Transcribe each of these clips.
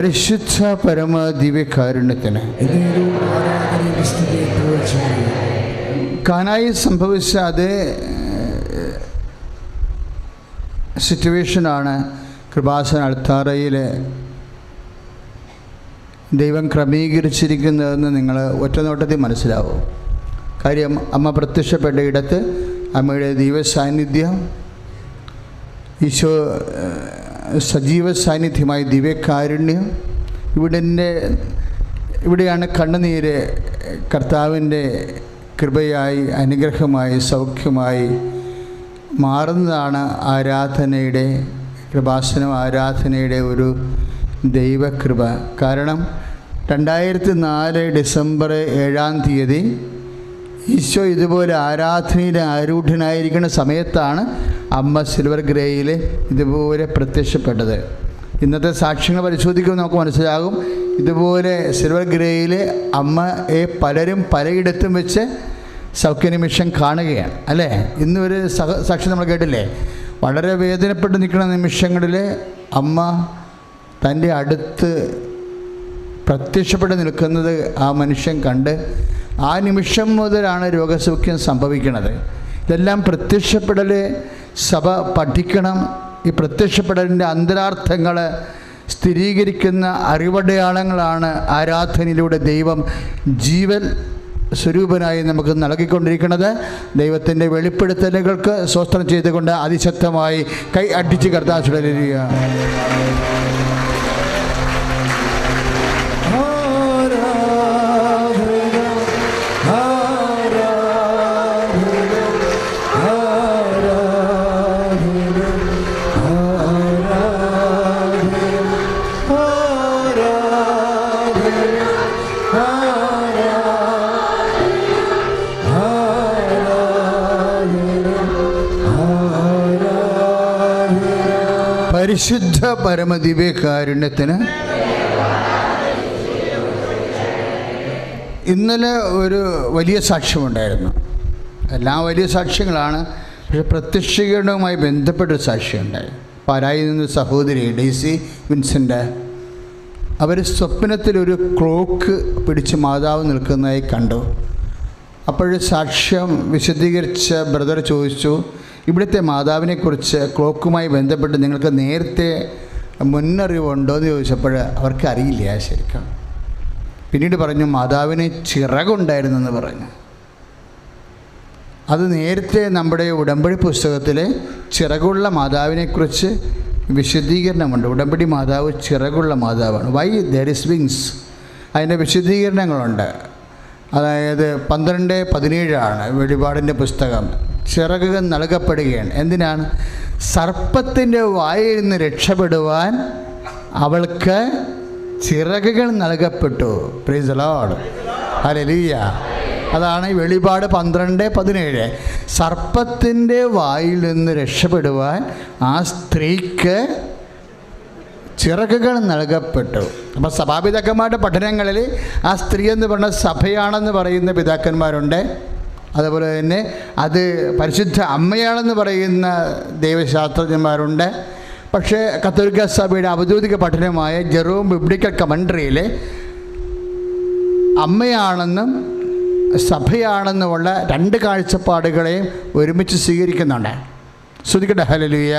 പരിശുദ്ധ പരമ ദിവ്യകാരുണ്യത്തിന് കാനായിൽ സംഭവിച്ച അതേ സിറ്റുവേഷനാണ് കൃപാസന അൾത്താരയിൽ ദൈവം ക്രമീകരിച്ചിരിക്കുന്നതെന്ന് നിങ്ങൾ ഒറ്റനോട്ടത്തിൽ മനസ്സിലാവും. കാര്യം അമ്മ പ്രത്യക്ഷപ്പെട്ട ഇടത്ത് അമ്മയുടെ ദൈവസാന്നിധ്യം, ഈശോ സജീവ സാന്നിധ്യമായി ദിവ്യകാരുണ്യം, ഇവിടെയാണ് കണ്ണുനീര് കർത്താവിൻ്റെ കൃപയായി അനുഗ്രഹമായി സൗഖ്യമായി മാറുന്നതാണ് ആരാധനയുടെ, കൃപാസനം ആരാധനയുടെ ഒരു ദൈവകൃപ. കാരണം 2004 ഡിസംബർ 7 ഈശോ ഇതുപോലെ ആരാധനയിൽ ആരൂഢനായിരിക്കുന്ന സമയത്താണ് അമ്മ സിൽവർ ഗ്രേയിൽ ഇതുപോലെ പ്രത്യക്ഷപ്പെട്ടത്. ഇന്നത്തെ സാക്ഷ്യങ്ങൾ പരിശോധിക്കുമ്പോൾ നമുക്ക് മനസ്സിലാകും, ഇതുപോലെ സിൽവർ ഗ്രേയിൽ അമ്മയെ പലരും പലയിടത്തും വെച്ച് സൗഖ്യനിമിഷം കാണുകയാണ്, അല്ലേ? ഇന്നൊരു സാക്ഷ്യം നമ്മൾ കേട്ടില്ലേ? വളരെ വേദനപ്പെട്ട് നിൽക്കുന്ന നിമിഷങ്ങളിൽ അമ്മ തൻ്റെ അടുത്ത് പ്രത്യക്ഷപ്പെട്ട് നിൽക്കുന്നത് ആ മനുഷ്യൻ കണ്ട് ആ നിമിഷം മുതലാണ് രോഗസൗഖ്യം സംഭവിക്കുന്നത്. ഇതെല്ലാം പ്രത്യക്ഷപ്പെടൽ സഭ പഠിക്കണം. ഈ പ്രത്യക്ഷപ്പെടലിൻ്റെ അന്തരാർത്ഥങ്ങൾ സ്ഥിരീകരിക്കുന്ന അറിവടയാളങ്ങളാണ് ആരാധനയിലൂടെ ദൈവം ജീവൻ സ്വരൂപനായി നമുക്ക് നൽകിക്കൊണ്ടിരിക്കുന്നത്. ദൈവത്തിൻ്റെ വെളിപ്പെടുത്തലുകൾക്ക് സ്തോത്രം ചെയ്തുകൊണ്ട് അതിശക്തമായി കൈ അടിച്ച് കർത്താവ് ചുടലിരിക്കുക. പരിശുദ്ധ പരമദിവ്യകാരുണ്യത്തിന് ഇന്നലെ ഒരു വലിയ സാക്ഷ്യമുണ്ടായിരുന്നു. എല്ലാം വലിയ സാക്ഷ്യങ്ങളാണ്, പക്ഷെ പ്രത്യക്ഷീകരണവുമായി ബന്ധപ്പെട്ടൊരു സാക്ഷ്യമുണ്ടായി. പാലായിൽ നിന്ന് സഹോദരി ഡെയ്സി വിൻസെൻ്റ്, അവർ സ്വപ്നത്തിലൊരു ക്ലോക്ക് പിടിച്ച് മാതാവ് നിൽക്കുന്നതായി കണ്ടു. അപ്പോഴ് സാക്ഷ്യം വിശദീകരിച്ച ബ്രദർ ചോദിച്ചു, ഇവിടുത്തെ മാതാവിനെക്കുറിച്ച് ക്ലോക്കുമായി ബന്ധപ്പെട്ട് നിങ്ങൾക്ക് നേരത്തെ മുന്നറിവുണ്ടോ എന്ന് ചോദിച്ചപ്പോൾ അവർക്ക് അറിയില്ല ശരിക്കും. പിന്നീട് പറഞ്ഞു മാതാവിന് ചിറകുണ്ടായിരുന്നെന്ന് പറഞ്ഞു. അത് നേരത്തെ നമ്മുടെ ഉടമ്പടി പുസ്തകത്തിൽ ചിറകുള്ള മാതാവിനെക്കുറിച്ച് വിശദീകരണമുണ്ട്. ഉടമ്പടി മാതാവ് ചിറകുള്ള മാതാവാണ്. വൈ ദർ ഇസ് വിങ്സ്, അതിൻ്റെ വിശദീകരണങ്ങളുണ്ട്. അതായത് 12:17 വെളിപാടിൻ്റെ പുസ്തകം. ചിറകുകൾ നൽകപ്പെടുകയാണ്. എന്തിനാണ്? സർപ്പത്തിൻ്റെ വായിൽ നിന്ന് രക്ഷപ്പെടുവാൻ അവൾക്ക് ചിറകുകൾ നൽകപ്പെട്ടു. Praise the Lord, hallelujah. അതാണ് വെളിപാട് 12:17. സർപ്പത്തിൻ്റെ വായിൽ നിന്ന് രക്ഷപ്പെടുവാൻ ആ സ്ത്രീക്ക് ചിറകുകൾ നൽകപ്പെട്ടു. അപ്പോൾ സഭാപിതാക്കന്മാരുടെ പഠനങ്ങളിൽ ആ സ്ത്രീ എന്ന് പറഞ്ഞ സഭയാണെന്ന് പറയുന്ന പിതാക്കന്മാരുണ്ട്. അതുപോലെ തന്നെ അത് പരിശുദ്ധ അമ്മയാണെന്ന് പറയുന്ന ദൈവശാസ്ത്രജ്ഞന്മാരുണ്ട്. പക്ഷേ കത്തോലിക്ക സഭയുടെ ഔദ്യോഗിക പഠനമായ ജെറോം ബിബ്ലിക്കൽ കമൻട്രിയിൽ അമ്മയാണെന്നും സഭയാണെന്നുമുള്ള രണ്ട് കാഴ്ചപ്പാടുകളെയും ഒരുമിച്ച് സ്വീകരിക്കുന്നുണ്ട്. ശ്രദ്ധിക്കട്ടെ, ഹല്ലേലൂയ.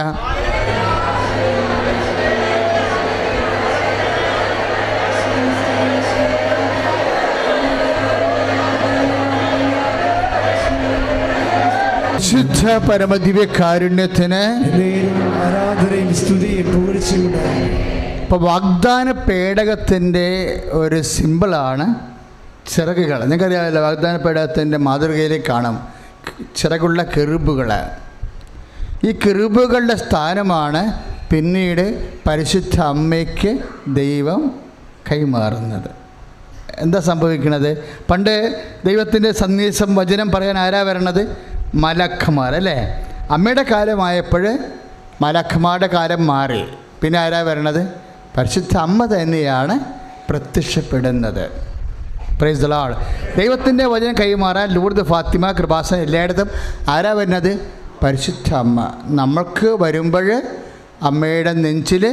പരിശുദ്ധ പരമദിവ്യകാരുണ്യത്തിന് ഇപ്പോൾ വാഗ്ദാന പേടകത്തിൻ്റെ ഒരു സിമ്പിളാണ് ചിറകുകൾ. നിങ്ങൾക്കറിയാമല്ലോ, വാഗ്ദാന പേടകത്തിൻ്റെ മാതൃകയിലേക്ക് കാണാം ചിറകുള്ള കെറൂബുകൾ. ഈ കെറൂബുകളുടെ സ്ഥാനമാണ് പിന്നീട് പരിശുദ്ധ അമ്മയ്ക്ക് ദൈവം കൈമാറുന്നത്. എന്താ സംഭവിക്കുന്നത്? പണ്ട് ദൈവത്തിൻ്റെ സന്ദേശം വചനം പറയാൻ ആരാ വരണത്? മലക്കന്മാർ, അല്ലേ? അമ്മയുടെ കാലമായപ്പോൾ മലക്കന്മാരുടെ കാലം മാറി. പിന്നെ ആരാ വരണത്? പരിശുദ്ധ അമ്മ തന്നെയാണ് പ്രത്യക്ഷപ്പെടുന്നത്. Praise the Lord. ദൈവത്തിൻ്റെ വചനം കൈമാറാൻ ലൂർദ്, ഫാത്തിമ, കൃപാസനം എല്ലായിടത്തും ആരാ വരുന്നത്? പരിശുദ്ധ അമ്മ. നമ്മൾക്ക് വരുമ്പോൾ അമ്മയുടെ നെഞ്ചിൽ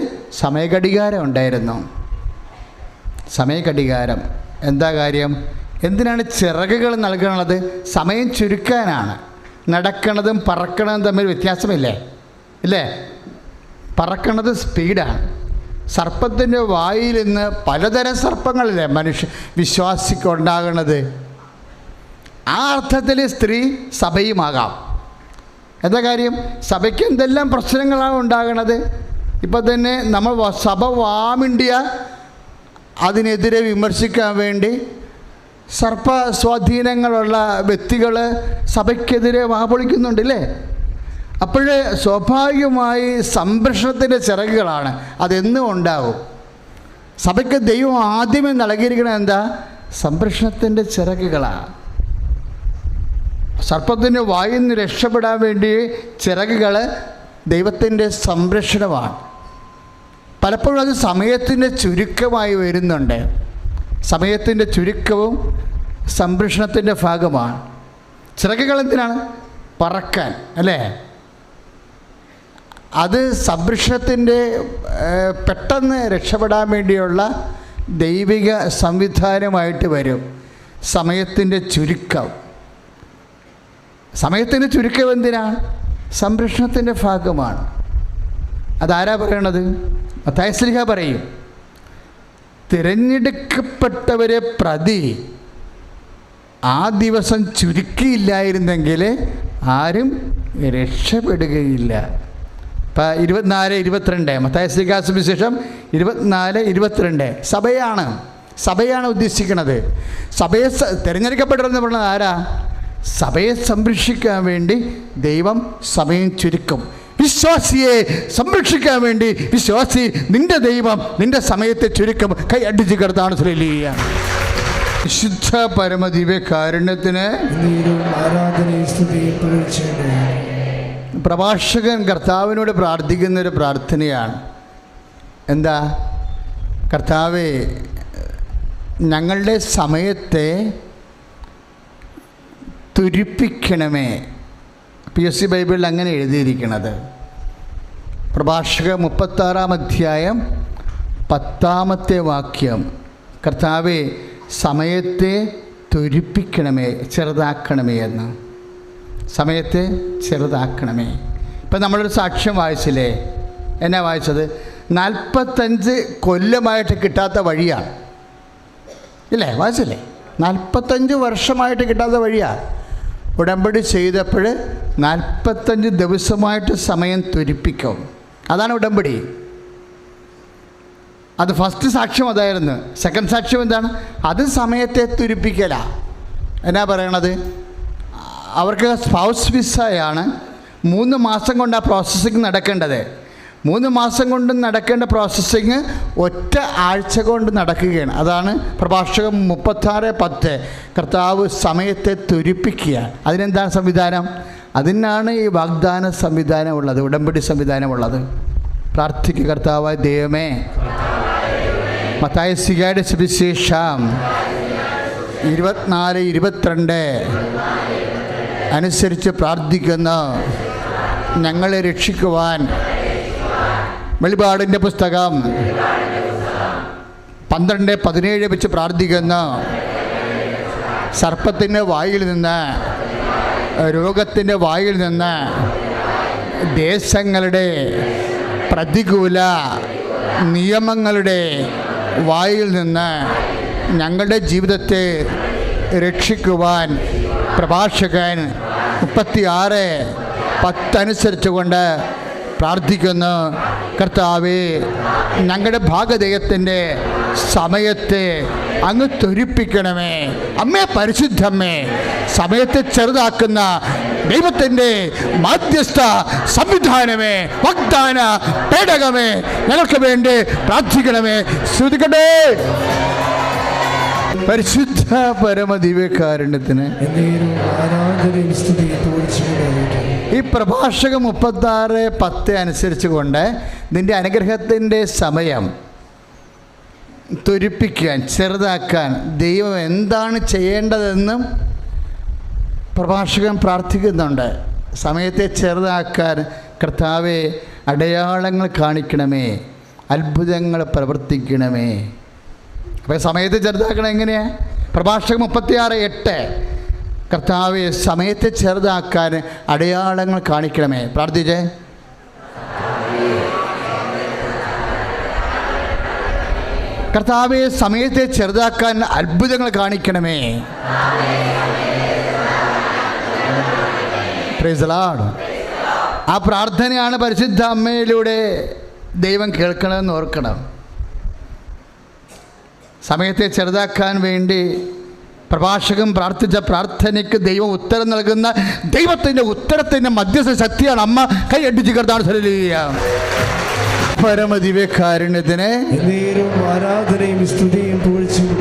സമയഘടികാരം ഉണ്ടായിരുന്നു. സമയഘടികാരം. എന്താ കാര്യം? എന്തിനാണ് ചിറകുകൾ നൽകണത്? സമയം ചുരുക്കാനാണ്. നടക്കണതും പറക്കണതും തമ്മിൽ വ്യത്യാസമില്ലേ? ഇല്ലേ? പറക്കണത് സ്പീഡാണ്. സർപ്പത്തിൻ്റെ വായിൽ നിന്ന് പലതരം സർപ്പങ്ങളില്ലേ വിശ്വാസിക്കുണ്ടാകണത്. ആ അർത്ഥത്തിൽ സ്ത്രീ സഭയുമാകാം. എന്താ കാര്യം? സഭയ്ക്ക് എന്തെല്ലാം പ്രശ്നങ്ങളാണ് ഉണ്ടാകണത്. ഇപ്പം തന്നെ നമ്മൾ സഭ വാമിണ്ടിയ അതിനെതിരെ വിമർശിക്കാൻ വേണ്ടി സർപ്പ സ്വാധീനങ്ങളുള്ള വ്യക്തികൾ സഭയ്ക്കെതിരെ വാപൊളിക്കുന്നുണ്ടല്ലേ? അപ്പോൾ സ്വാഭാവികമായി സംരക്ഷണത്തിൻ്റെ ചിറകുകളാണ്. അതെന്നും ഉണ്ടാവും. സഭയ്ക്ക് ദൈവം ആദ്യമേ നൽകിയിരിക്കുന്നത് എന്താ? സംരക്ഷണത്തിൻ്റെ ചിറകുകളാണ്. സർപ്പത്തിൻ്റെ വായിൽ നിന്ന് രക്ഷപ്പെടാൻ വേണ്ടി ചിറകുകൾ ദൈവത്തിൻ്റെ സംരക്ഷണമാണ്. പലപ്പോഴും അത് സമയത്തിൻ്റെ ചുരുക്കമായി വരുന്നുണ്ട്. സമയത്തിൻ്റെ ചുരുക്കവും സംരക്ഷണത്തിൻ്റെ ഭാഗമാണ്. ചിറകുകൾ എന്തിനാണ്? പറക്കാൻ, അല്ലേ? അത് സംരക്ഷണത്തിൻ്റെ പെട്ടെന്ന് രക്ഷപ്പെടാൻ വേണ്ടിയുള്ള ദൈവിക സംവിധാനമായിട്ട് വരും. സമയത്തിൻ്റെ ചുരുക്കം. സമയത്തിൻ്റെ ചുരുക്കം എന്തിനാണ്? സംരക്ഷണത്തിൻ്റെ ഭാഗമാണ്. അതാരാ പറയണത്? മത്തായി ശ്ലീഹ പറയും, തിരഞ്ഞെടുക്കപ്പെട്ടവരെ പ്രതി ആ ദിവസം ചുരുക്കിയില്ലായിരുന്നെങ്കിൽ ആരും രക്ഷപ്പെടുകയില്ല. ഇപ്പം 24-22 മത്തായി ശ്ലീഹ സുവിശേഷം 24-22 സഭയാണ് ഉദ്ദേശിക്കുന്നത്. സഭയെ തിരഞ്ഞെടുക്കപ്പെട്ടതെന്ന് പറയുന്നത് ആരാ? സഭയെ സംരക്ഷിക്കാൻ വേണ്ടി ദൈവം സമയം ചുരുക്കും. വിശ്വാസിയെ സംരക്ഷിക്കാൻ വേണ്ടി വിശ്വാസി നിന്റെ ദൈവം നിന്റെ സമയത്തെ ചുരുക്കം. കൈ അടിച്ച് കിടത്താണ് ഹല്ലേലൂയ. വിശുദ്ധ പരമദിവ്യകാരുണ്യത്തിന് പ്രഭാഷകൻ കർത്താവിനോട് പ്രാർത്ഥിക്കുന്നൊരു പ്രാർത്ഥനയാണ്. എന്താ? കർത്താവേ, ഞങ്ങളുടെ സമയത്തെ തുരിപ്പിക്കണമേ. PSC ബൈബിളിൽ അങ്ങനെ എഴുതിയിരിക്കുന്നത്. പ്രഭാഷക 36-ാം അധ്യായം 10-ാമത്തെ വാക്യം. കർത്താവേ, സമയത്തെ തുരിപ്പിക്കണമേ, ചെറുതാക്കണമേ എന്ന്. സമയത്തെ ചെറുതാക്കണമേ. ഇപ്പം നമ്മളൊരു സാക്ഷ്യം വായിച്ചില്ലേ? എന്നാ വായിച്ചത്? 45 കൊല്ലമായിട്ട് കിട്ടാത്ത വഴിയാണ്, ഇല്ലേ? വായിച്ചില്ലേ? 45 വർഷമായിട്ട് കിട്ടാത്ത വഴിയാണ്. ഉടമ്പടി ചെയ്തപ്പോൾ 45 ദിവസമായിട്ട് സമയം തുരിപ്പിക്കും. അതാണ് ഉടമ്പടി. അത് ഫസ്റ്റ് സാക്ഷ്യം അതായിരുന്നു. സെക്കൻഡ് സാക്ഷ്യം എന്താണ്? അത് സമയത്തെ തുരിപ്പിക്കല. എന്നാ പറയണത്? അവർക്ക് സ്പൗസ് വിസയാണ്. 3 മാസം കൊണ്ട് ആ പ്രോസസ്സിങ് നടക്കേണ്ടത്. 3 മാസം കൊണ്ട് നടക്കേണ്ട പ്രോസസ്സിങ് ഒറ്റ ആഴ്ച കൊണ്ട് നടക്കുകയാണ്. അതാണ് പ്രഭാഷകം 36:10. കർത്താവ് സമയത്തെ തുരിപ്പിക്കുക. അതിനെന്താണ് സംവിധാനം? അതിനാണ് ഈ വാഗ്ദാന സംവിധാനമുള്ളത്, ഉടമ്പടി സംവിധാനമുള്ളത്. പ്രാർത്ഥിക്കുക. കർത്താവായ ദൈവമേ, മത്തായി ശ്ലീഹയുടെ സുവിശേഷം 24-22 അനുസരിച്ച് പ്രാർത്ഥിക്കുന്ന ഞങ്ങളെ രക്ഷിക്കുവാൻ വെളിപാടിൻ്റെ പുസ്തകം 12:17 വെച്ച് പ്രാർത്ഥിക്കുന്ന സർപ്പത്തിൻ്റെ വായിൽ നിന്ന്, രോഗത്തിൻ്റെ വായിൽ നിന്ന്, ദേശങ്ങളുടെ പ്രതികൂല നിയമങ്ങളുടെ വായിൽ നിന്ന് ഞങ്ങളുടെ ജീവിതത്തെ രക്ഷിക്കുവാൻ പ്രഭാഷകൻ 36:10 അനുസരിച്ചുകൊണ്ട് പ്രാർത്ഥിക്കുന്നു. കർത്താവേ, ഞങ്ങളുടെ ഭാഗധേയത്തിൻ്റെ സമയത്തെ അങ്ങ് ത്വരിപ്പിക്കണമേ. അമ്മേ, പരിശുദ്ധമ്മേ, സമയത്തെ ചെറുതാക്കുന്ന ദൈവത്തിൻ്റെ മാധ്യസ്ഥ സംവിധാനമേ, വാഗ്ദാന പേടകമേ, ഞങ്ങൾക്ക് വേണ്ടി പ്രാർത്ഥിക്കണമേ. ശ്രദ്ധിക്കട്ടെ. പരിശുദ്ധ പരമദിവ്യകാരുണ്യത്തിന് ഈ പ്രഭാഷകം 36:10 അനുസരിച്ച് കൊണ്ട് നിൻ്റെ അനുഗ്രഹത്തിൻ്റെ സമയം ത്വരിപ്പിക്കാൻ, ചെറുതാക്കാൻ ദൈവം എന്താണ് ചെയ്യേണ്ടതെന്നും പ്രഭാഷകൻ പ്രാർത്ഥിക്കുന്നുണ്ട്. സമയത്തെ ചെറുതാക്കാൻ കർത്താവെ അടയാളങ്ങൾ കാണിക്കണമേ, അത്ഭുതങ്ങൾ പ്രവർത്തിക്കണമേ. അപ്പോൾ സമയത്തെ ചെറുതാക്കണം എങ്ങനെയാണ്? പ്രഭാഷകൻ 36:8 കർത്താവെ സമയത്തെ ചെറുതാക്കാൻ അടയാളങ്ങൾ കാണിക്കണമേ. പ്രാർത്ഥിച്ചേ. കർത്താവെ സമയത്തെ ചെറുതാക്കാൻ അത്ഭുതങ്ങൾ കാണിക്കണമേ. Praise the Lord. ആ പ്രാർത്ഥനയാണ് പരിശുദ്ധ അമ്മയിലൂടെ ദൈവം കേൾക്കണമെന്ന് ഓർക്കണം. സമയത്തെ ചെറുതാക്കാൻ വേണ്ടി പ്രഭാഷകൻ പ്രാർത്ഥിച്ച പ്രാർത്ഥനയ്ക്ക് ദൈവം ഉത്തരം നൽകുന്ന ദൈവത്തിൻ്റെ ഉത്തരത്തിൻ്റെ മധ്യസ്ഥ ശക്തിയാണ് അമ്മ. കൈയടിച്ച് കർത്താവ് ഹല്ലേലൂയ. പരമദിവ്യകാരുണ്യത്തിന് ആരാധനയും സ്തുതിയും പുകഴ്ചയും.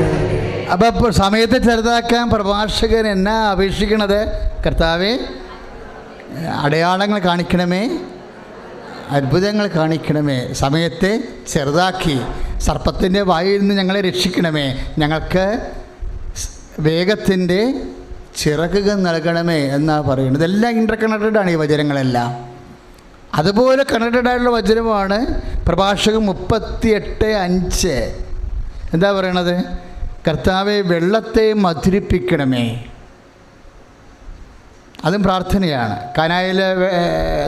അപ്പോൾ സമയത്തെ ചെറുതാക്കാൻ പ്രഭാഷകൻ എന്നാ അപേക്ഷിക്കണത്? കർത്താവേ അടയാളങ്ങൾ കാണിക്കണമേ, അത്ഭുതങ്ങൾ കാണിക്കണമേ, സമയത്തെ ചെറുതാക്കി സർപ്പത്തിൻ്റെ വായിൽ നിന്ന് ഞങ്ങളെ രക്ഷിക്കണമേ, ഞങ്ങൾക്ക് വേഗത്തിൻ്റെ ചിറകുകൾ നൽകണമേ എന്നാണ് പറയുന്നത്. ഇതെല്ലാം ഇൻ്റർ കണക്റ്റഡാണ് ഈ വചനങ്ങളെല്ലാം. അതുപോലെ കണക്റ്റഡായിട്ടുള്ള വചനമാണ് പ്രഭാഷകൻ 38:5. എന്താ പറയണത്? കർത്താവെ വെള്ളത്തെ മധുരിപ്പിക്കണമേ. അതും പ്രാർത്ഥനയാണ്. കാനായിൽ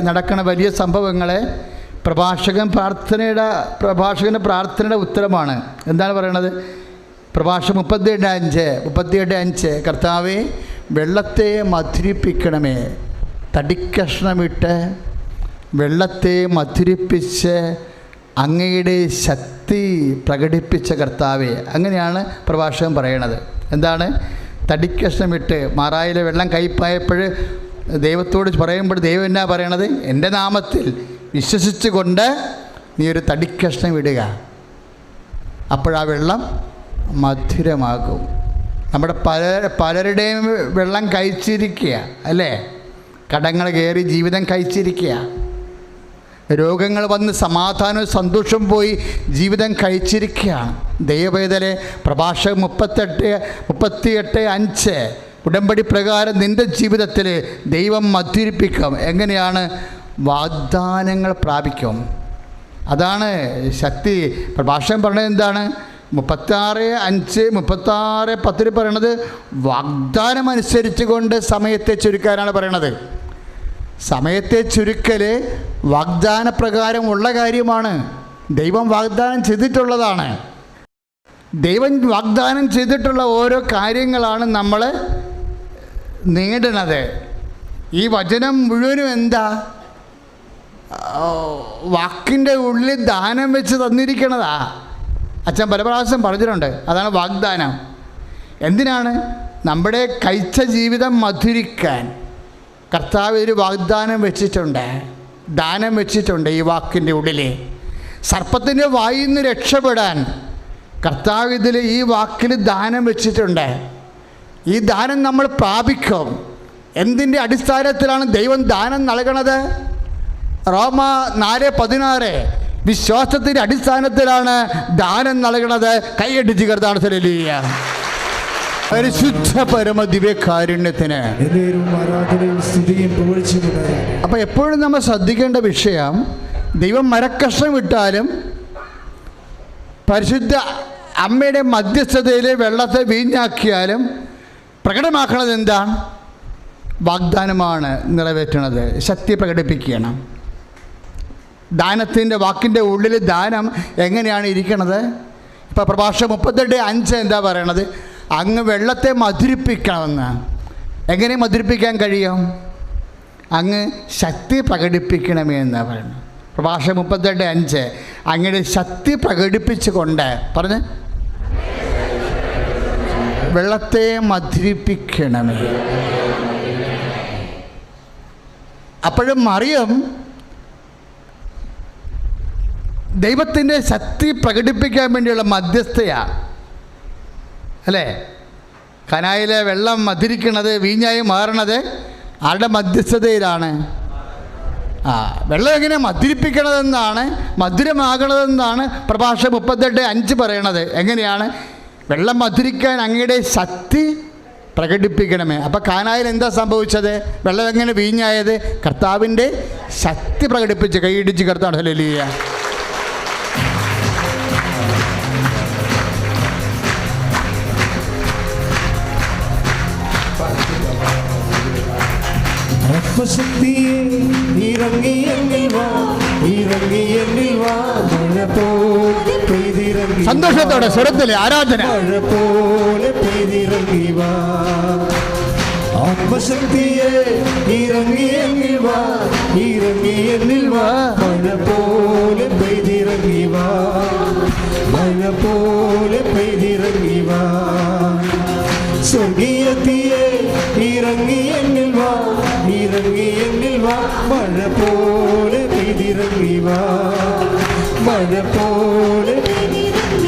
നടക്കുന്ന വലിയ സംഭവങ്ങളെ പ്രഭാഷകൻ്റെ പ്രാർത്ഥനയുടെ ഉത്തരമാണ്. എന്താണ് പറയണത്? പ്രഭാഷകൻ 38:5 കർത്താവെ വെള്ളത്തെ മധുരിപ്പിക്കണമേ. തടിക്കഷ്ണമിട്ട് വെള്ളത്തെ മധുരിപ്പിച്ച് അങ്ങയുടെ ശക്തി പ്രകടിപ്പിച്ച കർത്താവെ. അങ്ങനെയാണ് പ്രഭാഷകൻ പറയണത്. എന്താണ്? തടിക്കഷ്ണമിട്ട് മാറായിലെ വെള്ളം കയ്പായപ്പോൾ ദൈവത്തോട് പറയുമ്പോൾ ദൈവം എന്നാ പറയണത്? എൻ്റെ നാമത്തിൽ വിശ്വസിച്ചുകൊണ്ട് നീ ഒരു തടിക്കഷ്ണം ഇടുക, അപ്പോഴാ വെള്ളം മധുരമാകും. നമ്മുടെ പലരുടെയും വെള്ളം കഴിച്ചിരിക്കുക അല്ലേ? കടങ്ങൾ കയറി ജീവിതം കഴിച്ചിരിക്കുക, രോഗങ്ങൾ വന്ന് സമാധാനവും സന്തോഷം പോയി ജീവിതം കഴിച്ചിരിക്കുകയാണ്. ദൈവവേദനെ പ്രഭാഷകൻ 38:5 ഉടമ്പടി പ്രകാരം നിൻ്റെ ജീവിതത്തിൽ ദൈവം മധുരിപ്പിക്കും. എങ്ങനെയാണ്? വാഗ്ദാനങ്ങൾ പ്രാപിക്കും. അതാണ് ശക്തി. പ്രഭാഷകൻ പറഞ്ഞത് എന്താണ്? 36:5 36:10 പറയണത് വാഗ്ദാനം അനുസരിച്ച് കൊണ്ട് സമയത്തെ ചുരുക്കാനാണ് പറയണത്. സമയത്തെ ചുരുക്കൽ വാഗ്ദാന പ്രകാരം ഉള്ള കാര്യമാണ്. ദൈവം വാഗ്ദാനം ചെയ്തിട്ടുള്ളതാണ്. ദൈവം വാഗ്ദാനം ചെയ്തിട്ടുള്ള ഓരോ കാര്യങ്ങളാണ് നമ്മൾ നേടണത്. ഈ വചനം മുഴുവനും എന്താ? വാക്കിൻ്റെ ഉള്ളിൽ ദാനം വെച്ച് തന്നിരിക്കണതാ. അച്ഛൻ പല പ്രാവശ്യം പറഞ്ഞിട്ടുണ്ട്. അതാണ് വാഗ്ദാനം. എന്തിനാണ്? നമ്മുടെ കഴിച്ച ജീവിതം മധുരിക്കാൻ കർത്താവ് ഒരു വാഗ്ദാനം വെച്ചിട്ടുണ്ട്, ദാനം വെച്ചിട്ടുണ്ട്. ഈ വാക്കിൻ്റെ ഉള്ളിൽ സർപ്പത്തിൻ്റെ വായിൽ നിന്ന് രക്ഷപ്പെടാൻ കർത്താവ് ഇതിൽ ഈ വാക്കിൽ ദാനം വെച്ചിട്ടുണ്ട്. ഈ ദാനം നമ്മൾ പ്രാപിക്കും. എന്തിൻ്റെ അടിസ്ഥാനത്തിലാണ് ദൈവം ദാനം നൽകണത്? റോമ 4:16 വിശ്വാസത്തിൻ്റെ അടിസ്ഥാനത്തിലാണ് ദാനം നൽകണത്. കൈയടിച്ച് കർത്താവ് ഹല്ലേലൂയ. പരിശുദ്ധ പരമ ദിവ്യകാരുണ്യത്തിന്. അപ്പോൾ എപ്പോഴും നമ്മൾ ശ്രദ്ധിക്കേണ്ട വിഷയം, ദൈവം മരക്കഷ്ണം ഇട്ടാലും പരിശുദ്ധ അമ്മയുടെ മധ്യസ്ഥതയിൽ വെള്ളത്തെ വീഞ്ഞാക്കിയാലും പ്രകടമാക്കണത് എന്താണ്? വാഗ്ദാനമാണ് നിറവേറ്റണത്. ശക്തി പ്രകടിപ്പിക്കണം. ദാനത്തിൻ്റെ വാക്കിൻ്റെ ഉള്ളിൽ ദാനം എങ്ങനെയാണ് ഇരിക്കണത്? ഇപ്പോൾ പ്രഭാഷകൻ 38:5 എന്താ പറയണത്? അങ്ങ് വെള്ളത്തെ മധുരിപ്പിക്കണമെന്ന്. എങ്ങനെ മധുരിപ്പിക്കാൻ കഴിയും? അങ്ങ് ശക്തി പ്രകടിപ്പിക്കണമേ എന്നാണ് പറയുന്നത്. പ്രഭാഷകൻ 38:5 അങ്ങയുടെ ശക്തി പ്രകടിപ്പിച്ചുകൊണ്ട് പറഞ്ഞ് വെള്ളത്തെ മധുരിപ്പിക്കണമേ. അപ്പോഴും മറിയം ദൈവത്തിൻ്റെ ശക്തി പ്രകടിപ്പിക്കാൻ വേണ്ടിയുള്ള മധ്യസ്ഥയാണ് അല്ലേ? കനായിലെ വെള്ളം മധുരിക്കണത് വീഞ്ഞായി മാറണത് ആരുടെ മധ്യസ്ഥതയിലാണ്? വെള്ളം എങ്ങനെ മധുരിപ്പിക്കണതെന്നാണ്, മധുരമാകണതെന്നാണ് പ്രഭാഷകൻ 38:5 പറയണത്. എങ്ങനെയാണ്? വെള്ളം മധുരിക്കാൻ അങ്ങയുടെ ശക്തി പ്രകടിപ്പിക്കണമേ. അപ്പോൾ കാനായിൽ എന്താ സംഭവിച്ചത്? വെള്ളം എങ്ങനെ വീഞ്ഞായത്? കർത്താവിൻ്റെ ശക്തി പ്രകടിപ്പിച്ച്. കൈയിടിച്ച് കർത്താവ് ഹല്ലേലൂയ. ആത്മശക്തിയെ ഇറങ്ങി എന്നിൽ വാ, ഇറങ്ങി എന്നിൽ വാ, മഴ പോലെ പെയ്തിറങ്ങി വാ. സന്തോഷത്തോടെ സ്വരത്തിലെ ആരാധന. മഴ പോലെ പെയ്തിറങ്ങി വാ. ആത്മശക്തിയെ ഇറങ്ങി എന്നിൽ വാ, ഇറങ്ങി എന്നിൽ വാ, മഴ പോലെ പെയ്തിറങ്ങി വാ, മഴ പോലെ പെയ്തിറങ്ങി വാ. സ്വർഗീയത്തിയെ ഇറങ്ങി എന്നിൽ വാ, ഇറങ്ങി എന്നിൽ വാ, മഴ പോലെ പെയ്തിറങ്ങി വാ, മഴ പോലെ